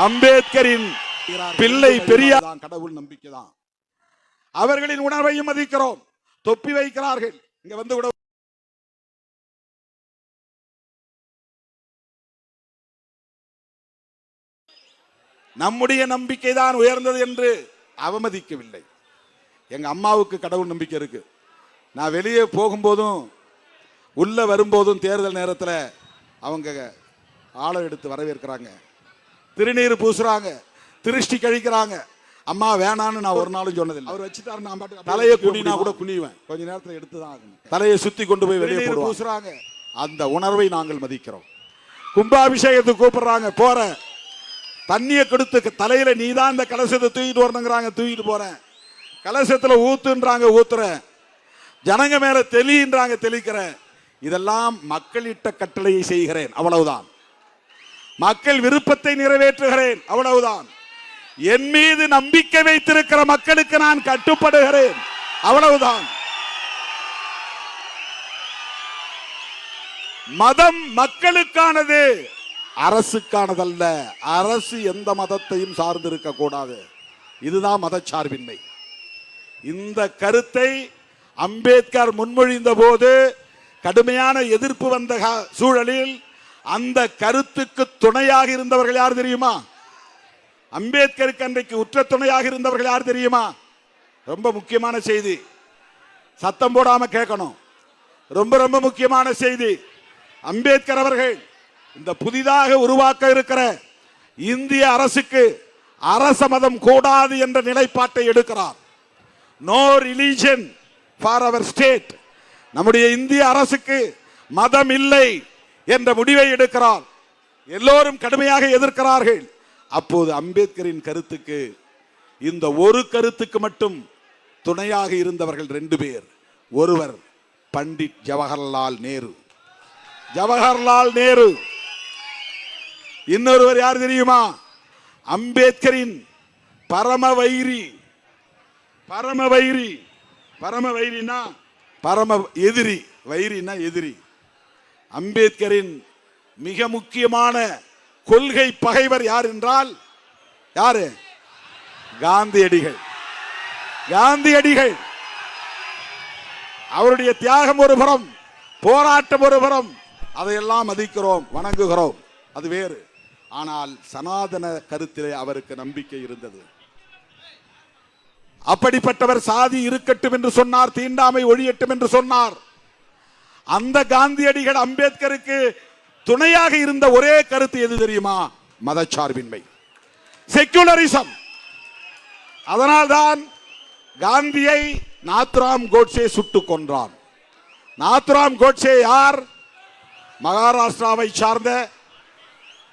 [SPEAKER 1] அம்பேத்கரின் பிள்ளை பெரியார் கடவுள் நம்பிக்கை தான். அவர்களின் உணர்வையும் மதிக்கிறோம். தொப்பி வைக்கிறார்கள், இங்க வந்து விட நம்முடைய நம்பிக்கை தான் உயர்ந்தது என்று அவமதிக்கவில்லை. எங்க அம்மாவுக்கு கடவுள் நம்பிக்கை இருக்கு. நான் வெளியே போகும்போதும் உள்ள வரும்போதும் தேர்தல் நேரத்தில் அவங்க ஆளை எடுத்து வரவேற்கிறாங்க, திருநீர் பூசுறாங்க, திருஷ்டி கழிக்கிறாங்க. அம்மா வேணான்னு நான் ஒரு நாளும் சொன்னதில்லை. அவர் வச்சுட்டாரு, நான் பாட்டு தலையை குனினா கூட குனிவேன், கொஞ்ச நேரத்தில் எடுத்து தான் ஆகணும். தலையை சுத்தி கொண்டு போய் வெளியே பூசுறாங்க. அந்த உணர்வை நாங்கள் மதிக்கிறோம். கும்பாபிஷேகத்துக்கு கூப்பிடுறாங்க, போற தண்ணியை கொடுத்து தலையில நீதான் இந்த கலசத்தை தூக்கிட்டு வரணுங்கிறாங்க, தூக்கிட்டு போறேன். கலசத்துல ஊத்துன்றாங்க, ஊத்துறேன். ஜனங்க மேல தெளின்றாங்க, தெளிக்கிறேன். இதெல்லாம் மக்களிட்ட கட்டளையை செய்கிறேன், அவ்வளவுதான். மக்கள் விருப்பத்தை நிறைவேற்றுகிறேன், அவ்வளவுதான். என் மீது நம்பிக்கை வைத்திருக்கிற மக்களுக்கு நான் கட்டுப்படுகிறேன், அவ்வளவுதான். மதம் மக்களுக்கானது, அரசுக்கானதல்ல. அரசு எந்த மதத்தையும் சார்ந்திருக்க கூடாது. இதுதான் மதச்சார்பின்மை. இந்த கருத்தை அம்பேத்கர் முன்மொழிந்த போது கடுமையான எதிர்ப்பு வந்த சூழலில் அந்த கருத்துக்கு துணையாக இருந்தவர்கள் யார் தெரியுமா? அம்பேத்கருக்கு அன்றைக்கு உற்ற துணையாக இருந்தவர்கள் யார் தெரியுமா? ரொம்ப முக்கியமான செய்தி, சத்தம் போடாம கேட்கணும். ரொம்ப ரொம்ப முக்கியமான செய்தி. அம்பேத்கர் அவர்கள் இந்த புதிதாக உருவாக்க இருக்கிற இந்திய அரசுக்கு அரச மதம் கூடாது என்ற நிலைப்பாட்டை எடுக்கிறார். No religion for our state. நம்முடைய இந்திய அரசுக்கு மதம் இல்லை என்ற முடிவை எடுக்கிறார். எல்லோரும் கடுமையாக எதிர்க்கிறார்கள். அப்போது அம்பேத்கரின் கருத்துக்கு, இந்த ஒரு கருத்துக்கு மட்டும் துணையாக இருந்தவர்கள் 2 பேர். ஒருவர் பண்டிட் ஜவஹர்லால் நேரு, ஜவஹர்லால் நேரு. இன்னொருவர் யார் தெரியுமா? அம்பேத்கரின் பரம வைரி. பரம வைரி, பரம வைரினா பரம எதிரி, வைரினா எதிரி. அம்பேத்கரின் மிக முக்கியமான கொள்கை பகைவர் யார் என்றால் யாரு? காந்தியடிகள். காந்தியடிகள். அவருடைய தியாகம் ஒரு புறம், போராட்டம் ஒரு புறம், அதையெல்லாம் மதிக்கிறோம், வணங்குகிறோம், அது வேறு. ஆனால் சனாதன கருத்திலே அவருக்கு நம்பிக்கை இருந்தது. அப்படிப்பட்டவர் சாதி இருக்கட்டும் என்று சொன்னார், தீண்டாமை ஒழியட்டும் என்று சொன்னார். அந்த காந்தியடிகள் அம்பேத்கருக்கு துணையாக இருந்த ஒரே கருத்து எது தெரியுமா? மதச்சார்பின்மை, செக்குலரிசம். அதனால்தான் காந்தியை நாத்ராம் கோட்சே சுட்டுக் கொன்றான். நாத்ராம் கோட்சே யார்? மகாராஷ்டிராவை சார்ந்த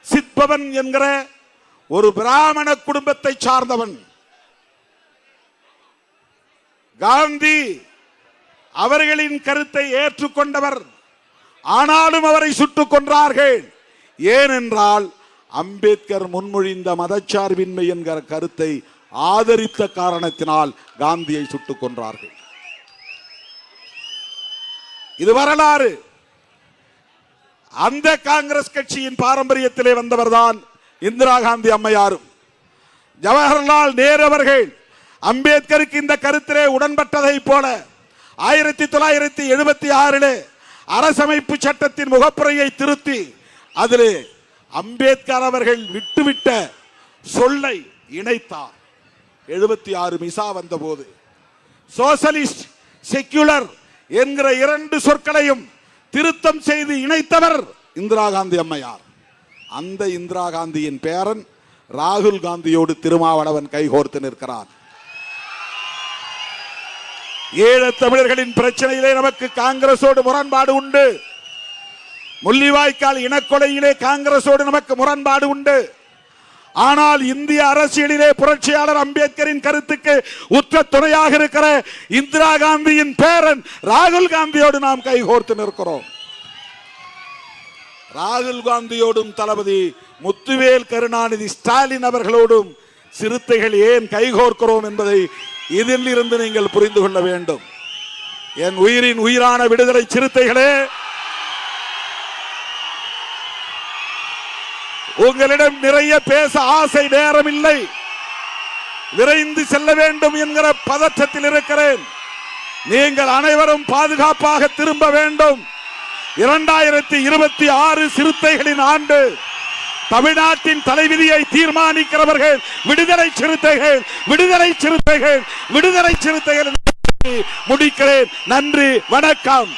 [SPEAKER 1] சித்பவன் என்கிற ஒரு பிராமண குடும்பத்தை சார்ந்தவன். காந்தி அவர்களின் கருத்தை ஏற்றுக்கொண்டவர். ஆனாலும் அவரை சுட்டுக் கொன்றார்கள். ஏனென்றால் அம்பேத்கர் முன்மொழிந்த மதச்சார்பின்மை என்கிற கருத்தை ஆதரித்த காரணத்தினால் காந்தியை சுட்டுக் கொன்றார்கள். இது வரலாறு. அந்த காங்கிரஸ் கட்சியின் பாரம்பரியத்திலே வந்தவர்தான் இந்திரா காந்தி அம்மையாரும். ஜவஹர்லால் நேரு அவர்கள் அம்பேத்கருக்கு இந்த கருத்திலே உடன்பட்டதை போல 1976 அரசமைப்பு சட்டத்தின் முகப்புரையை திருத்தி அதிலே அம்பேத்கர் அவர்கள் விட்டுவிட்ட சொல்லை இணைத்தார். 76 மிசா வந்த போது சோசலிஸ்ட், செக்குலர் என்கிற 2 சொற்களையும் திருத்தம் செய்து இணைத்தவர் இந்திரா காந்தி அம்மையார். அந்த இந்திரா காந்தியின் பேரன் ராகுல் காந்தியோடு திருமாவளவன் கைகோர்த்து நிற்கிறார். ஈழத் தமிழர்களின் பிரச்சனையிலே நமக்கு காங்கிரசோடு முரண்பாடு உண்டு. முள்ளிவாய்க்கால் இனக்கொலையிலே காங்கிரசோடு நமக்கு முரண்பாடு உண்டு. ஆனால் இந்திய அரசியலிலே புரட்சியாளர் அம்பேத்கரின் கருத்துக்கு உற்ற துணையாக இருக்கிற இந்திரா காந்தியின் பேரன் ராகுல் காந்தியோடு நாம் கைகோர்த்து நிற்கிறோம். ராகுல் காந்தியோடும் தளபதி முத்துவேல் கருணாநிதி ஸ்டாலின் அவர்களோடும் சிறுத்தைகள் ஏன் கைகோர்க்கிறோம் என்பதை இதில் இருந்து நீங்கள் புரிந்து கொள்ள வேண்டும். என் உயிரின் உயிரான விடுதலை சிறுத்தைகளே, உங்களிடம் நிறைய பேச ஆசை, நேரம் இல்லை, விரைந்து செல்ல வேண்டும் என்கிற பதற்றத்தில் இருக்கிறேன். நீங்கள் அனைவரும் பாதுகாப்பாக திரும்ப வேண்டும். 2026 சிறுத்தைகளின் ஆண்டு. தமிழ்நாட்டின் தலைவிதியை தீர்மானிக்கிறவர்கள் விடுதலை சிறுத்தைகள், விடுதலை சிறுத்தைகள், விடுதலை சிறுத்தைகள். முடிக்கிறேன். நன்றி, வணக்கம்.